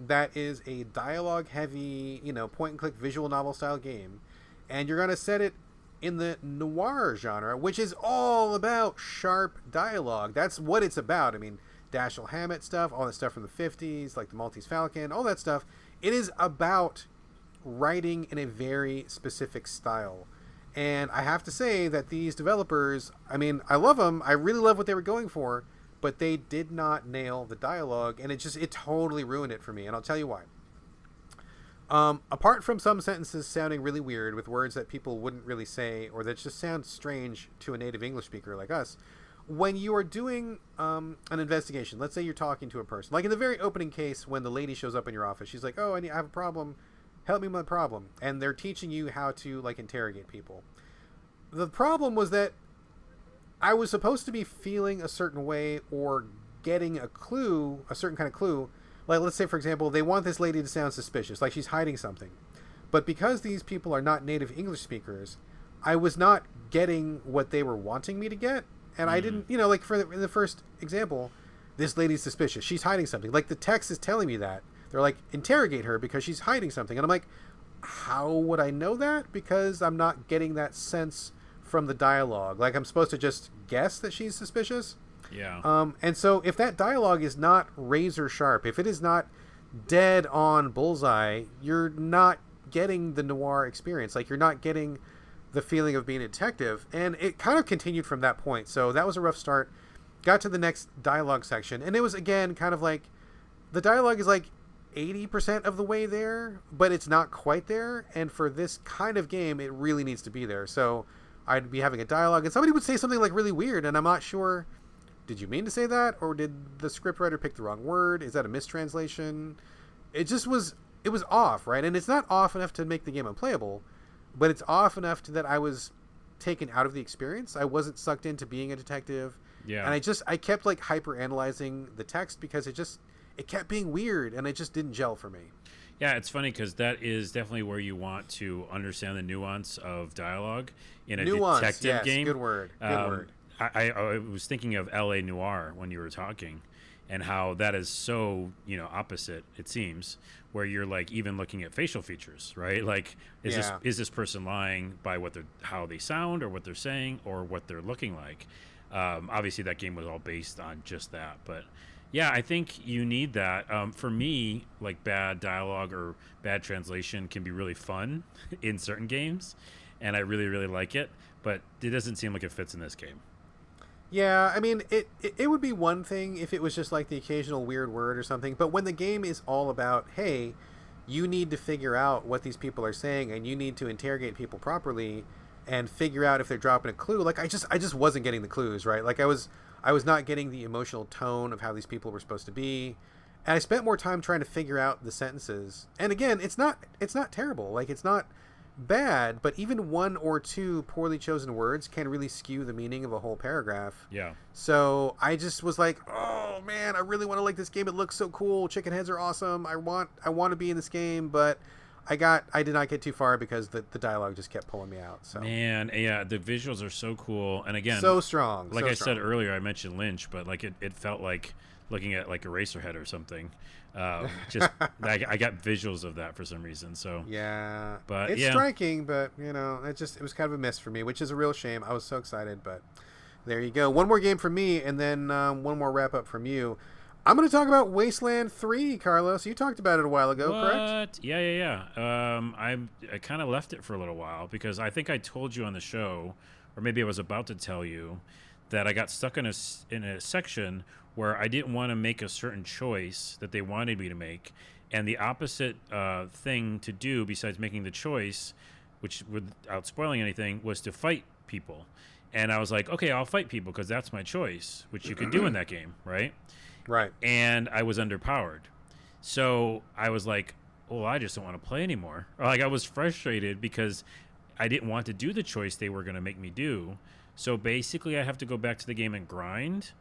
that is a dialogue-heavy, point-and-click visual novel-style game, and you're going to set it in the noir genre, which is all about sharp dialogue. That's what it's about. I mean, Dashiell Hammett stuff, all that stuff from the 50s, like the Maltese Falcon, all that stuff. It is about writing in a very specific style. And I have to say that these developers, I mean, I love them. I really love what they were going for, but they did not nail the dialogue, and it totally ruined it for me. And I'll tell you why. Apart from some sentences sounding really weird with words that people wouldn't really say, or that just sound strange to a native English speaker like us, when you are doing an investigation, let's say you're talking to a person, like in the very opening case when the lady shows up in your office, she's like, oh, I have a problem, help me with my problem, and they're teaching you how to like interrogate people. The problem was that I was supposed to be feeling a certain way or getting a clue, a certain kind of clue. Like, let's say, for example, they want this lady to sound suspicious, like she's hiding something. But because these people are not native English speakers, I was not getting what they were wanting me to get. And I didn't, like in the first example, this lady's suspicious. She's hiding something. Like, the text is telling me that. They're like, interrogate her because she's hiding something. And I'm like, how would I know that? Because I'm not getting that sense from the dialogue. Like, I'm supposed to just guess that she's suspicious. Yeah. And so if that dialogue is not razor sharp, if it is not dead on bullseye, you're not getting the noir experience. Like, you're not getting the feeling of being a detective. And it kind of continued from that point. So that was a rough start. Got to the next dialogue section, and it was, again, kind of like the dialogue is like 80% of the way there, but it's not quite there. And for this kind of game, it really needs to be there. So I'd be having a dialogue, and somebody would say something like really weird, and I'm not sure, did you mean to say that, or did the scriptwriter pick the wrong word? Is that a mistranslation? It was off, right? And it's not off enough to make the game unplayable, but it's off enough that I was taken out of the experience. I wasn't sucked into being a detective. Yeah. And I kept like hyper analyzing the text because it kept being weird, and it just didn't gel for me. Yeah, it's funny because that is definitely where you want to understand the nuance of dialogue in a detective game. Good word. Good word. I was thinking of L.A. Noire when you were talking, and how that is so opposite, it seems, where you're like even looking at facial features, right? Like, is this person lying by how they sound, or what they're saying, or what they're looking like? Obviously, that game was all based on just that, but Yeah, I think you need that. For me, like bad dialogue or bad translation can be really fun in certain games, and I really, really like it. But it doesn't seem like it fits in this game. Yeah, I mean, it would be one thing if it was just like the occasional weird word or something, but when the game is all about, hey, you need to figure out what these people are saying and you need to interrogate people properly and figure out if they're dropping a clue, like I just wasn't getting the clues, right? Like I was not getting the emotional tone of how these people were supposed to be. And I spent more time trying to figure out the sentences. And again, it's not terrible. Like it's not bad, but even one or two poorly chosen words can really skew the meaning of a whole paragraph. Yeah. So I just was like, oh man, I really want to like this game. It looks so cool. Chicken heads are awesome. I want to be in this game, but I did not get too far because the dialogue just kept pulling me out. So Man, yeah, the visuals are so cool, and again, so strong. Like so I strong. said earlier, I mentioned Lynch, but like it felt like looking at like Eraserhead or something. Just I got visuals of that for some reason. So Yeah, but it's yeah. striking, but it was kind of a miss for me, which is a real shame. I was so excited, but there you go. One more game from me, and then one more wrap up from you. I'm going to talk about Wasteland 3, Carlos. You talked about it a while ago, correct? Yeah. I kind of left it for a little while because I think I told you on the show, or maybe I was about to tell you, that I got stuck in a section where I didn't want to make a certain choice that they wanted me to make, and the opposite thing to do besides making the choice, which without spoiling anything, was to fight people. And I was like, okay, I'll fight people because that's my choice, which you could do in that game, right? Right. And I was underpowered. So I was like, oh, I just don't want to play anymore. Or like I was frustrated because I didn't want to do the choice they were going to make me do. So basically I have to go back to the game and grind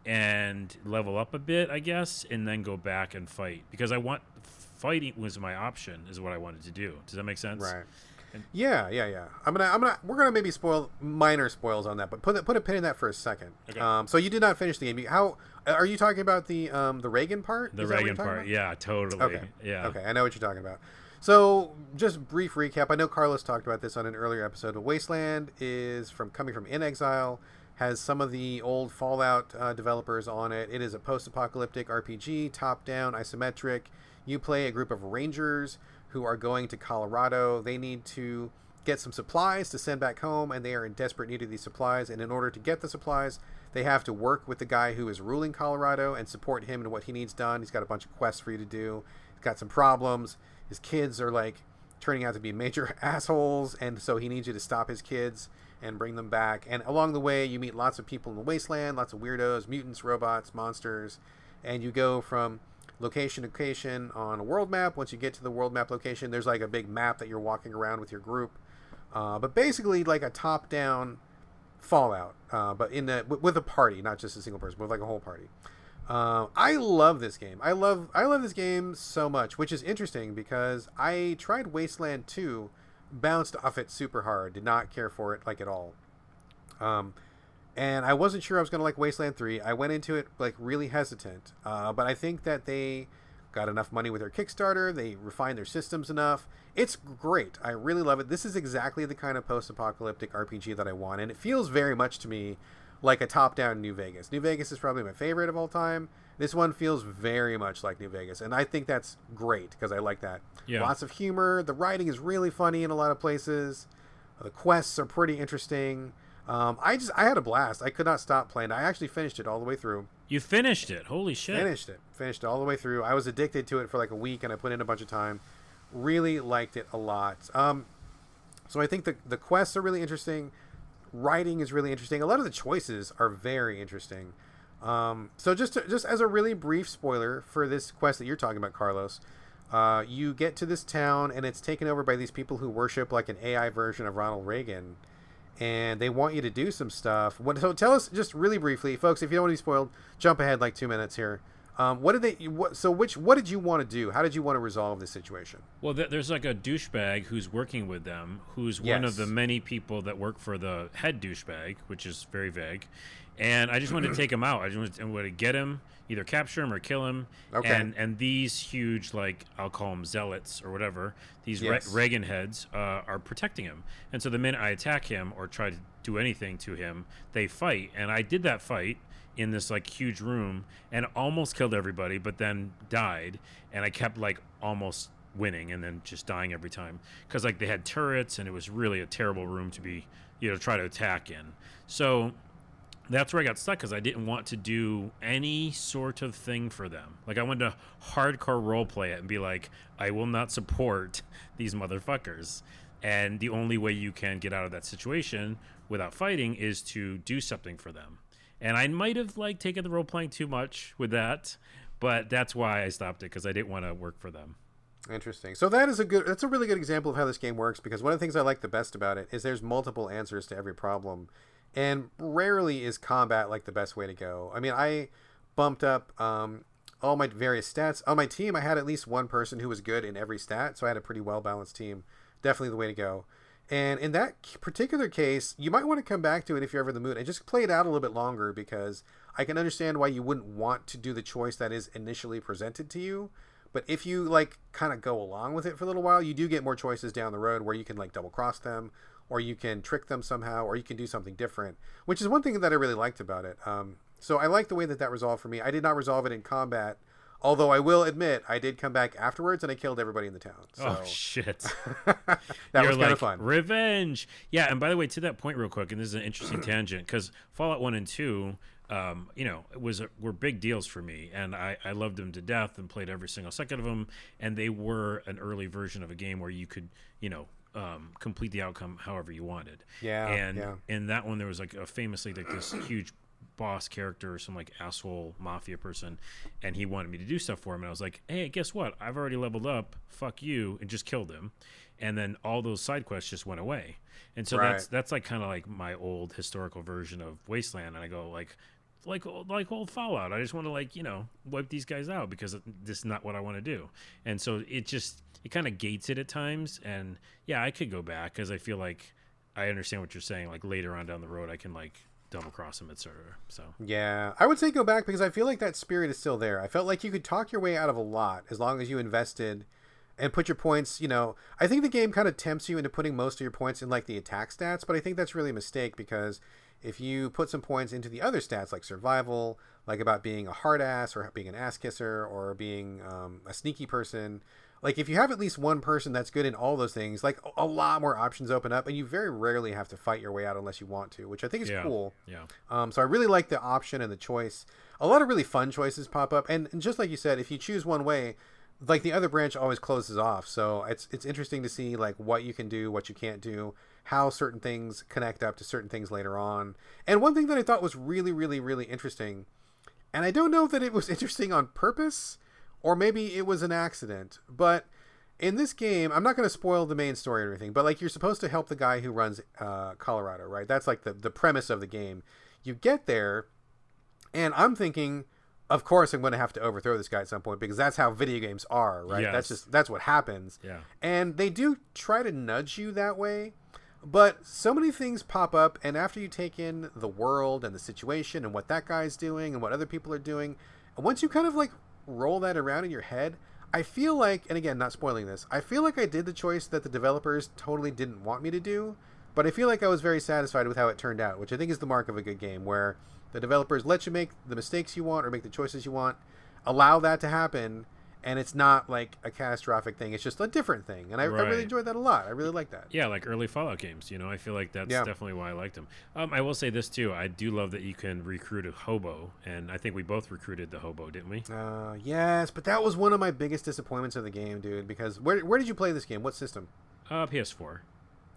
and level up a bit, I guess, and then go back and fight because fighting was my option is what I wanted to do. Does that make sense? Right. Yeah. We're gonna maybe spoil minor spoils on that, but put a pin in that for a second. Okay. So you did not finish the game. How are you talking about the Reagan part? The Is that what Reagan you're talking part, about? yeah, totally. Okay. Yeah. Okay, I know what you're talking about. So just brief recap. I know Carlos talked about this on an earlier episode, but Wasteland is coming from In Exile, has some of the old Fallout developers on it. It is a post-apocalyptic RPG, top-down, isometric. You play a group of rangers who are going to Colorado. They need to get some supplies to send back home, and they are in desperate need of these supplies. And in order to get the supplies, they have to work with the guy who is ruling Colorado and support him in what he needs done. He's got a bunch of quests for you to do. He's got some problems. His kids are like turning out to be major assholes, and so he needs you to stop his kids and bring them back. And along the way, you meet lots of people in the wasteland, lots of weirdos, mutants, robots, monsters, and you go from location to location on a world map. Once you get to the world map location, there's like a big map that you're walking around with your group. But basically like a top-down Fallout, but with a party, not just a single person, but with like a whole party. I love this game. I love this game so much, which is interesting because I tried Wasteland 2, bounced off it super hard, did not care for it like at all. And I wasn't sure I was going to like Wasteland 3. I went into it like really hesitant. But I think that they got enough money with their Kickstarter. They refined their systems enough. It's great. I really love it. This is exactly the kind of post-apocalyptic RPG that I want. And it feels very much to me like a top-down New Vegas. New Vegas is probably my favorite of all time. This one feels very much like New Vegas. And I think that's great because I like that. Yeah. Lots of humor. The writing is really funny in a lot of places. The quests are pretty interesting. I had a blast. I could not stop playing. I actually finished it all the way through. You finished it. Holy shit. Finished it all the way through. I was addicted to it for like a week, and I put in a bunch of time. Really liked it a lot. So I think the quests are really interesting. Writing is really interesting. A lot of the choices are very interesting. So just as a really brief spoiler for this quest that you're talking about, Carlos, you get to this town, and it's taken over by these people who worship like an AI version of Ronald Reagan. And they want you to do some stuff. So tell us just really briefly, folks, if you don't want to be spoiled, jump ahead like 2 minutes here. What did you want to do? How did you want to resolve this situation? Well, there's like a douchebag who's working with them, who's one of the many people that work for the head douchebag, which is very vague. and I just wanted to take him out. I just wanted to get him, either capture him or kill him. Okay. And these huge, like, I'll call them zealots or whatever, these Yes. Reagan heads are protecting him. And so the minute I attack him or try to do anything to him, they fight. And I did that fight in this like huge room and almost killed everybody, but then died. And I kept like almost winning and then just dying every time because like they had turrets and it was really a terrible room to be, try to attack in. So that's where I got stuck because I didn't want to do any sort of thing for them. Like I wanted to hardcore role play it and be like, I will not support these motherfuckers. And the only way you can get out of that situation without fighting is to do something for them. And I might have like taken the role playing too much with that, but that's why I stopped it because I didn't want to work for them. Interesting. So that's a really good example of how this game works, because one of the things I like the best about it is there's multiple answers to every problem, and rarely is combat like the best way to go. I mean, I bumped up all my various stats. On my team, I had at least one person who was good in every stat, so I had a pretty well-balanced team. Definitely the way to go. And in that particular case, you might want to come back to it if you're ever in the mood and just play it out a little bit longer, because I can understand why you wouldn't want to do the choice that is initially presented to you. But if you like kind of go along with it for a little while, you do get more choices down the road where you can like double cross them, or you can trick them somehow, or you can do something different, which is one thing that I really liked about it. So I like the way that resolved for me. I did not resolve it in combat, although I will admit I did come back afterwards and I killed everybody in the town. So. Oh, shit. That was kind of fun. Revenge. Yeah, and by the way, to that point real quick, and this is an interesting tangent, because Fallout 1 and 2, were big deals for me, and I loved them to death and played every single second of them, and they were an early version of a game where you could, complete the outcome however you wanted. Yeah. And in that one, there was like famously like this huge boss character or some like asshole mafia person, and he wanted me to do stuff for him, and I was like, hey, guess what, I've already leveled up, fuck you, and just killed him. And then all those side quests just went away. And so that's like kind of like my old historical version of Wasteland, and I go like old Fallout, I just want to wipe these guys out because this is not what I want to do. And so it kind of gates it at times. And yeah, I could go back because I feel like I understand what you're saying, like later on down the road I can like double cross him, etc. So yeah, I would say go back, because I feel like that spirit is still there. I felt like you could talk your way out of a lot as long as you invested and put your points, I think the game kind of tempts you into putting most of your points in like the attack stats, but I think that's really a mistake, because if you put some points into the other stats like survival, like about being a hard ass or being an ass kisser or being a sneaky person, like if you have at least one person that's good in all those things, like a lot more options open up, and you very rarely have to fight your way out unless you want to, which I think is cool. Yeah. So I really like the option and the choice. A lot of really fun choices pop up, and just like you said, if you choose one way, like the other branch always closes off. So it's interesting to see like what you can do, what you can't do, how certain things connect up to certain things later on. And one thing that I thought was really, really, really interesting, and I don't know that it was interesting on purpose, or maybe it was an accident, but in this game, I'm not going to spoil the main story or anything, but like you're supposed to help the guy who runs Colorado, right? That's like the premise of the game. You get there, and I'm thinking, of course I'm going to have to overthrow this guy at some point, because that's how video games are, right? Yes. That's what happens. Yeah. And they do try to nudge you that way, but so many things pop up, and after you take in the world and the situation and what that guy's doing and what other people are doing, and once you kind of like roll that around in your head, I feel like, and again, not spoiling this, I feel like I did the choice that the developers totally didn't want me to do, but I feel like I was very satisfied with how it turned out, which I think is the mark of a good game, where the developers let you make the mistakes you want or make the choices you want, allow that to happen, and it's not like a catastrophic thing. It's just a different thing, and I really enjoyed that a lot. I really like that. Yeah, like early Fallout games. I feel like that's definitely why I liked them. I will say this too. I do love that you can recruit a hobo, and I think we both recruited the hobo, didn't we? Yes, but that was one of my biggest disappointments of the game, dude. Because where did you play this game? What system? PS4.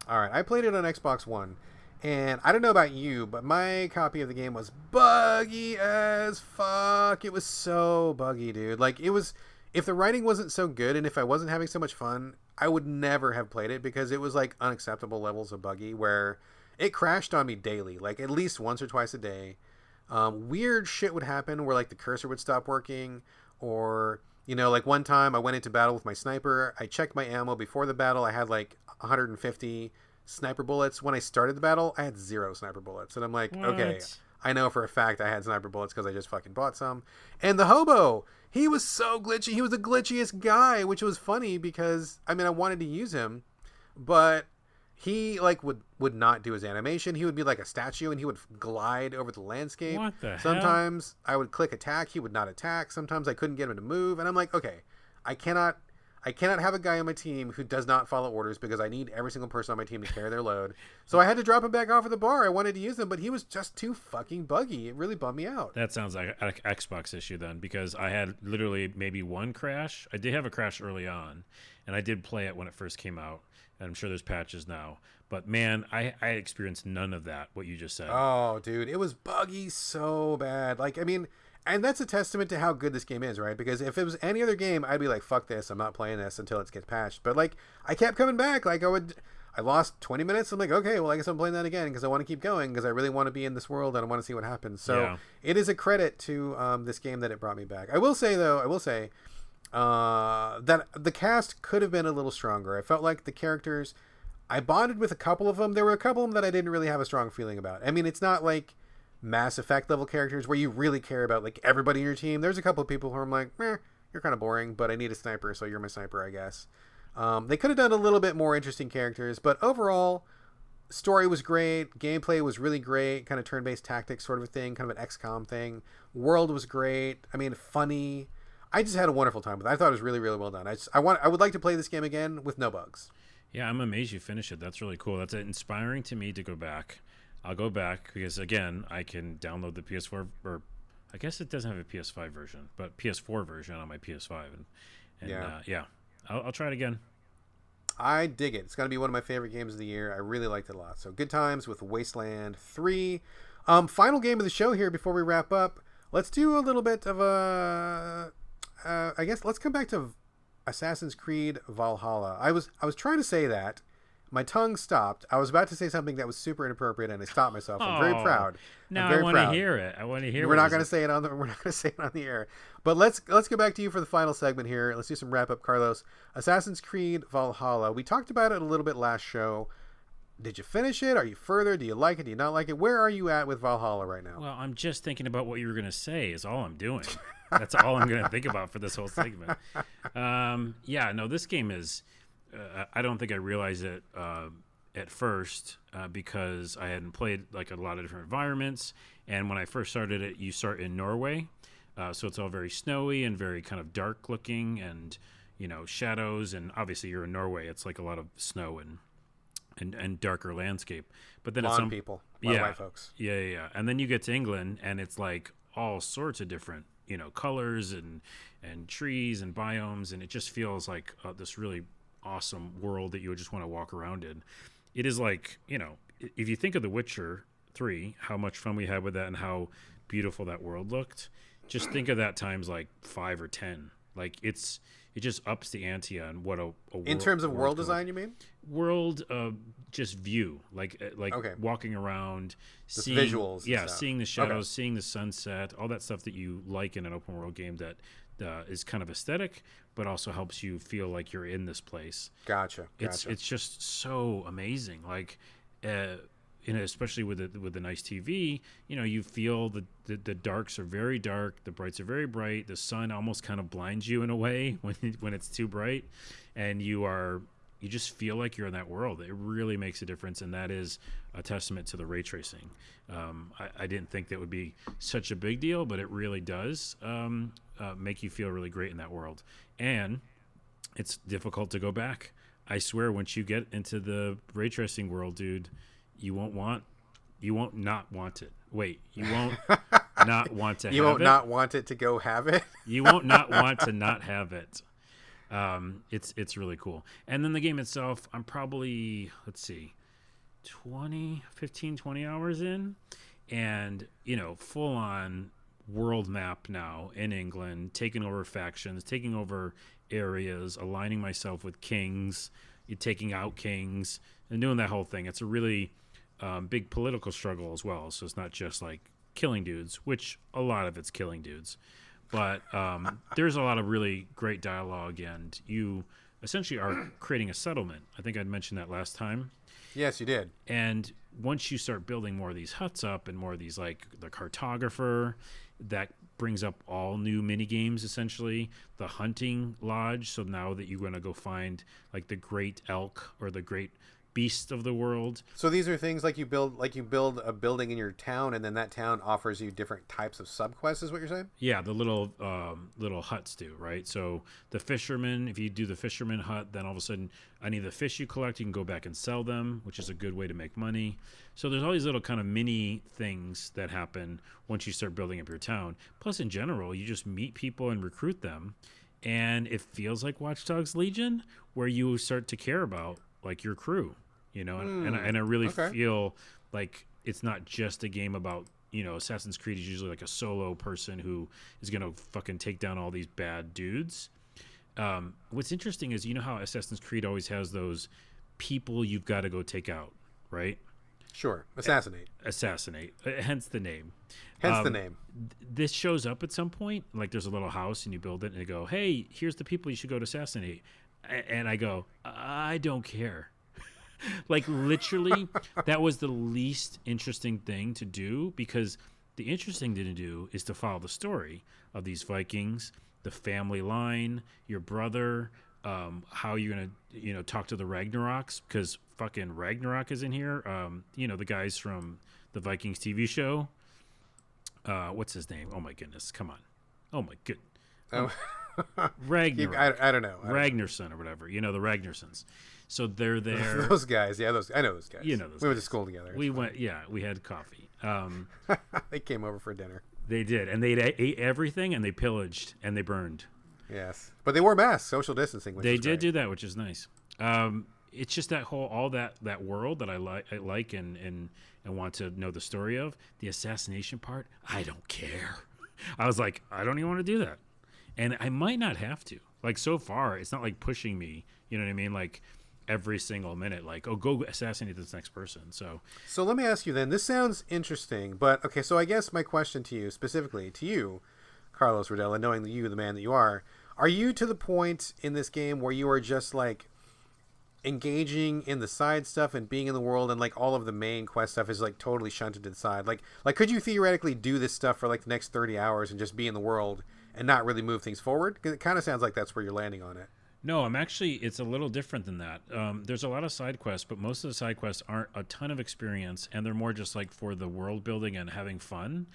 All right, I played it on Xbox One. And I don't know about you, but my copy of the game was buggy as fuck. It was so buggy, dude. Like, it was, if the writing wasn't so good and if I wasn't having so much fun, I would never have played it, because it was like unacceptable levels of buggy where it crashed on me daily, like at least once or twice a day. Weird shit would happen where like the cursor would stop working, or, like one time I went into battle with my sniper. I checked my ammo before the battle. I had like 150 sniper bullets. When I started the battle, I had 0 sniper bullets, and I'm like, What? okay, I know for a fact I had sniper bullets because I just fucking bought some. And the hobo, he was so glitchy. He was the glitchiest guy, which was funny because, I mean, I wanted to use him, but he like would not do his animation. He would be like a statue and he would glide over the landscape. What the hell? Sometimes I would click attack, he would not attack. Sometimes I couldn't get him to move, and I'm like, okay, I cannot have a guy on my team who does not follow orders because I need every single person on my team to carry their load. So I had to drop him back off of the bar. I wanted to use him, but he was just too fucking buggy. It really bummed me out. That sounds like an Xbox issue then, because I had literally maybe one crash. I did have a crash early on, and I did play it when it first came out. And I'm sure there's patches now. But man, I experienced none of that, what you just said. Oh, dude, it was buggy so bad. Like, I mean, and that's a testament to how good this game is, right? Because if it was any other game, I'd be like, fuck this, I'm not playing this until it gets patched. But like, I kept coming back. Like, I lost 20 minutes. I'm like, okay, well, I guess I'm playing that again because I want to keep going because I really want to be in this world and I want to see what happens. So It is a credit to this game that it brought me back. I will say, though, that the cast could have been a little stronger. I felt like the characters, I bonded with a couple of them. There were a couple of them that I didn't really have a strong feeling about. I mean, it's not like Mass Effect level characters where you really care about like everybody in your team. There's a couple of people who I'm like, you're kind of boring, but I need a sniper, so you're my sniper, I guess. They could have done a little bit more interesting characters, but overall, story was great. Gameplay was really great. Kind of turn-based tactics sort of a thing, kind of an XCOM thing. World was great. I mean, funny. I just had a wonderful time with it. I thought it was really, really well done. I would like to play this game again with no bugs. Yeah, I'm amazed you finished it. That's really cool. That's inspiring to me to go back. I'll go back because, again, I can download the PS4, or I guess it doesn't have a PS5 version, but PS4 version on my PS5. And I'll try it again. I dig it. It's going to be one of my favorite games of the year. I really liked it a lot. So good times with Wasteland 3. Final game of the show here before we wrap up. Let's do a little bit of I guess let's come back to Assassin's Creed Valhalla. I was trying to say that. My tongue stopped. I was about to say something that was super inappropriate, and I stopped myself. I'm very proud. Now I want to hear it. We're not going to say it on the air. But let's go back to you for the final segment here. Let's do some wrap up, Carlos. Assassin's Creed Valhalla. We talked about it a little bit last show. Did you finish it? Are you further? Do you like it? Do you not like it? Where are you at with Valhalla right now? Well, I'm just thinking about what you were going to say is all I'm doing. That's all I'm going to think about for this whole segment. This game is... I don't think I realized it at first because I hadn't played like a lot of different environments. And when I first started it, you start in Norway. So it's all very snowy and very kind of dark looking and, shadows. And obviously you're in Norway. It's like a lot of snow and darker landscape. But then Blonde people, white folks. Yeah. And then you get to England and it's like all sorts of different, colors and trees and biomes. And it just feels like this really awesome world that you would just want to walk around in. It is like, if you think of The Witcher 3, how much fun we had with that and how beautiful that world looked, just think of that times like 5 or 10. Like it just ups the ante on what a world, in terms of world design, you mean? World just view, like okay. Walking around, seeing visuals, seeing the shadows, seeing the sunset, all that stuff that you like in an open world game that is kind of aesthetic, but also helps you feel like you're in this place. Gotcha. It's just so amazing. Like, especially with the nice TV, you feel the darks are very dark, the brights are very bright. The sun almost kind of blinds you in a way when it's too bright, and you just feel like you're in that world. It really makes a difference, and that is a testament to the ray tracing. I didn't think that would be such a big deal, but it really does make you feel really great in that world. And it's difficult to go back. I swear, once you get into the ray tracing world, dude, you won't not want it. Wait, you won't not want to have it? You won't not want it to go have it? You won't not want to not have it. It's really cool. And then the game itself, I'm probably, 20 hours in, and full on world map now in England, taking over factions, taking over areas, aligning myself with kings, taking out kings, and doing that whole thing. It's a really big political struggle as well. So it's not just like killing dudes, which a lot of it's killing dudes. But there's a lot of really great dialogue, and you essentially are creating a settlement. I think I'd mentioned that last time. Yes, you did. And once you start building more of these huts up and more of these, like the cartographer, that brings up all new mini games, essentially. The hunting lodge. So now that you're going to go find like the great elk or the great beast of the world. So these are things like you build a building in your town, and then that town offers you different types of subquests, is what you're saying? Yeah, the little huts do, right? So the fisherman, if you do the fisherman hut, then all of a sudden any of the fish you collect, you can go back and sell them, which is a good way to make money. So there's all these little kind of mini things that happen once you start building up your town. Plus, in general, you just meet people and recruit them, and it feels like Watch Dogs Legion, where you start to care about like your crew, you know, and I really feel like it's not just a game about, you know, Assassin's Creed is usually like a solo person who is going to fucking take down all these bad dudes. What's interesting is, you know how Assassin's Creed always has those people you've got to go take out, right? Sure. Assassinate. Hence the name. Hence the name. This shows up at some point. Like there's a little house and you build it and they go, hey, here's the people you should go to assassinate. And I go, I don't care. Like literally, that was the least interesting thing to do, because the interesting thing to do is to follow the story of these Vikings, the family line, your brother, how you're gonna, you know, talk to the Ragnaroks, because fucking Ragnarok is in here. You know, the guys from the Vikings TV show. What's his name? Oh my goodness, come on. Oh my good. Ragnarok. I don't know. Ragnarsson or whatever. You know, the Ragnarsons. So they're there. Those guys. Yeah, I know those guys. You know those We guys. went to school together. We went, yeah, we had coffee. They came over for dinner. They did. And they ate everything, and they pillaged, and they burned. Yes. But they wore masks, social distancing, which They is did great. do that, which is nice. It's just that all that world that I like and want to know the story of. The assassination part, I don't care. I was like, I don't even want to do that. And I might not have to. Like, so far, it's not like pushing me, you know what I mean? Like, every single minute, like, oh, go assassinate this next person. So let me ask you then, this sounds interesting, but okay, so I guess my question to you, specifically to you, Carlos Rodella, knowing that you, the man that you are you to the point in this game where you are just like engaging in the side stuff and being in the world, and like all of the main quest stuff is like totally shunted to the side? Like could you theoretically do this stuff for like the next 30 hours and just be in the world and not really move things forward? Because it kind of sounds like that's where you're landing on it. no, it's a little different than that. There's a lot of side quests, but most of the side quests aren't a ton of experience, and they're more just like for the world building and having fun,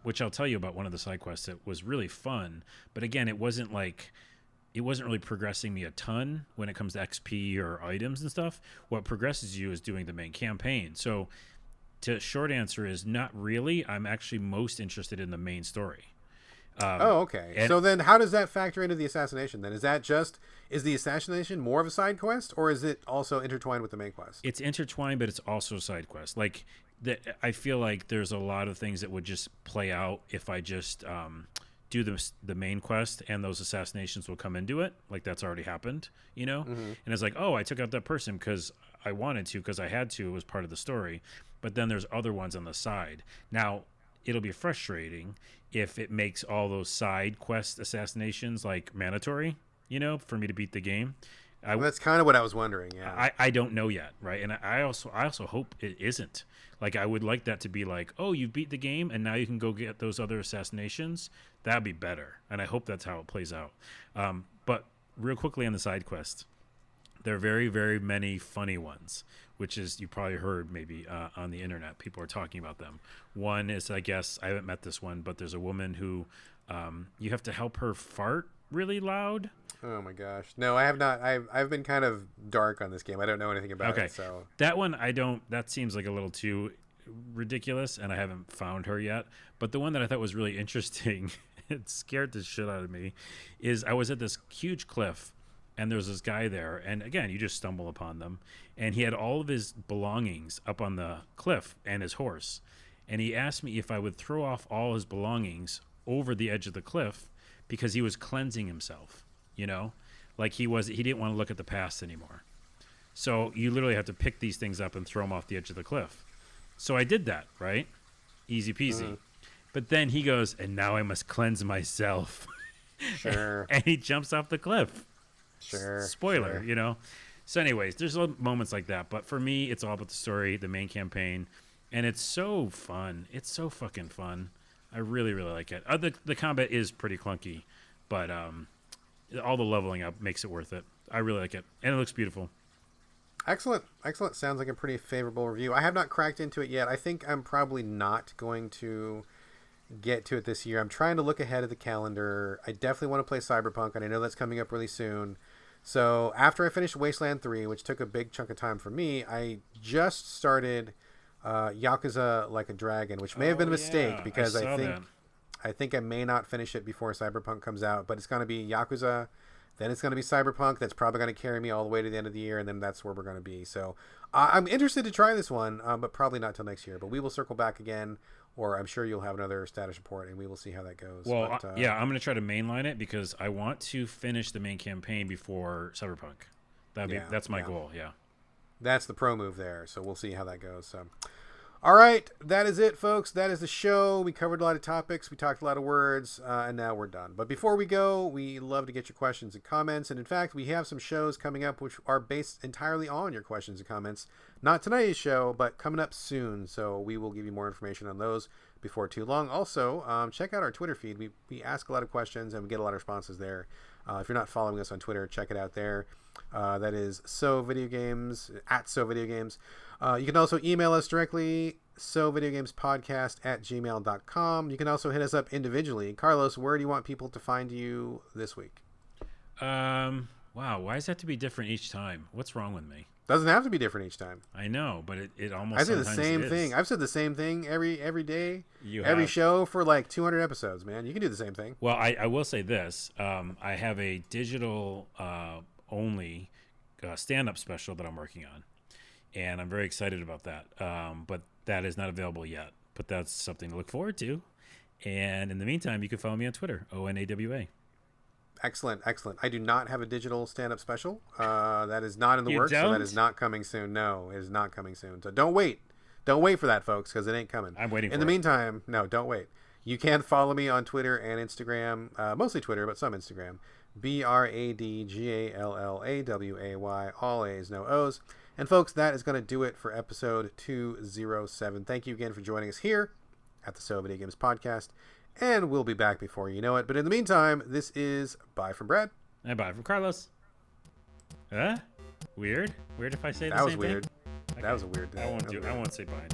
which I'll tell you about one of the side quests that was really fun. But again, it wasn't really progressing me a ton when it comes to XP or items and stuff. What progresses you is doing the main campaign. So short answer is not really. I'm actually most interested in the main story. Okay. So then how does that factor into the assassination then? Is the assassination more of a side quest, or is it also intertwined with the main quest? It's intertwined, but it's also a side quest. Like, I feel like there's a lot of things that would just play out if I just do the main quest, and those assassinations will come into it. Like, that's already happened, you know? Mm-hmm. And it's like, oh, I took out that person because I wanted to, because I had to. It was part of the story. But then there's other ones on the side. Now, it'll be frustrating if it makes all those side quest assassinations like mandatory, you know, for me to beat the game. That's kind of what I was wondering. Yeah, I don't know yet, right? And I also hope it isn't. Like, I would like that to be like, oh, you beat the game and now you can go get those other assassinations. That'd be better, and I hope that's how it plays out. But real quickly on the side quest, there are very, very many funny ones, which is, you probably heard maybe on the internet. People are talking about them. One is, I guess, I haven't met this one, but there's a woman who you have to help her fart really loud. Oh my gosh. No, I have not. I've been kind of dark on this game. I don't know anything about it. So that one, that seems like a little too ridiculous, and I haven't found her yet. But the one that I thought was really interesting, it scared the shit out of me, is I was at this huge cliff, and there's this guy there, and again, you just stumble upon them, and he had all of his belongings up on the cliff and his horse, and he asked me if I would throw off all his belongings over the edge of the cliff because he was cleansing himself, you know? Like he didn't want to look at the past anymore. So you literally have to pick these things up and throw them off the edge of the cliff. So I did that, right? Easy peasy. But then he goes, and now I must cleanse myself. Sure. And he jumps off the cliff. Spoiler, So anyways, there's moments like that. But for me, it's all about the story, the main campaign. And it's so fun. It's so fucking fun. I really, really like it. The combat is pretty clunky, but all the leveling up makes it worth it. I really like it. And it looks beautiful. Excellent. Sounds like a pretty favorable review. I have not cracked into it yet. I think I'm probably not going to get to it this year. I'm trying to look ahead of the calendar. I definitely want to play Cyberpunk, and I know that's coming up really soon. So after I finished Wasteland 3, which took a big chunk of time for me, I just started Yakuza Like a Dragon, which may have been a mistake because I think I may not finish it before Cyberpunk comes out, but it's going to be Yakuza, then it's going to be Cyberpunk. That's probably going to carry me all the way to the end of the year, and then that's where we're going to be. So I'm interested to try this one, but probably not till next year. But we will circle back again, or I'm sure you'll have another status report, and we will see how that goes. Well, I'm going to try to mainline it because I want to finish the main campaign before Cyberpunk. That's my goal, yeah. That's the pro move there, so we'll see how that goes. So, all right, that is it, folks. That is the show. We covered a lot of topics. We talked a lot of words, and now we're done. But before we go, we love to get your questions and comments. And in fact, we have some shows coming up which are based entirely on your questions and comments. Not tonight's show, but coming up soon. So we will give you more information on those before too long. Also, check out our Twitter feed. We ask a lot of questions, and we get a lot of responses there. If you're not following us on Twitter, check it out there. That is Videogames, at Videogames. You can also email us directly, sovideogamespodcast@gmail.com. You can also hit us up individually. Carlos, where do you want people to find you this week? Wow, why does that have to be different each time? What's wrong with me? Doesn't have to be different each time. I know, but it almost I say the same thing. I've said the same thing every day, every show for like 200 episodes, man. You can do the same thing. Well, I will say this. I have a digital only stand-up special that I'm working on, and I'm very excited about that. But that is not available yet. But that's something to look forward to. And in the meantime, you can follow me on Twitter, ONAWA. Excellent. I do not have a digital stand-up special. That is not in the works, so that is not coming soon. No, it is not coming soon. So don't wait. Don't wait for that, folks, because it ain't coming. I'm waiting for it. In the meantime, no, don't wait. You can follow me on Twitter and Instagram, mostly Twitter, but some Instagram. BRADGALLAWAY, all A's, no O's. And folks, that is going to do it for episode 207. Thank you again for joining us here at the So Video Games Podcast. And we'll be back before you know it. But in the meantime, this is bye from Brad. And bye from Carlos. Weird? Weird if I say the same thing? That was weird. That was a weird. I won't say bye.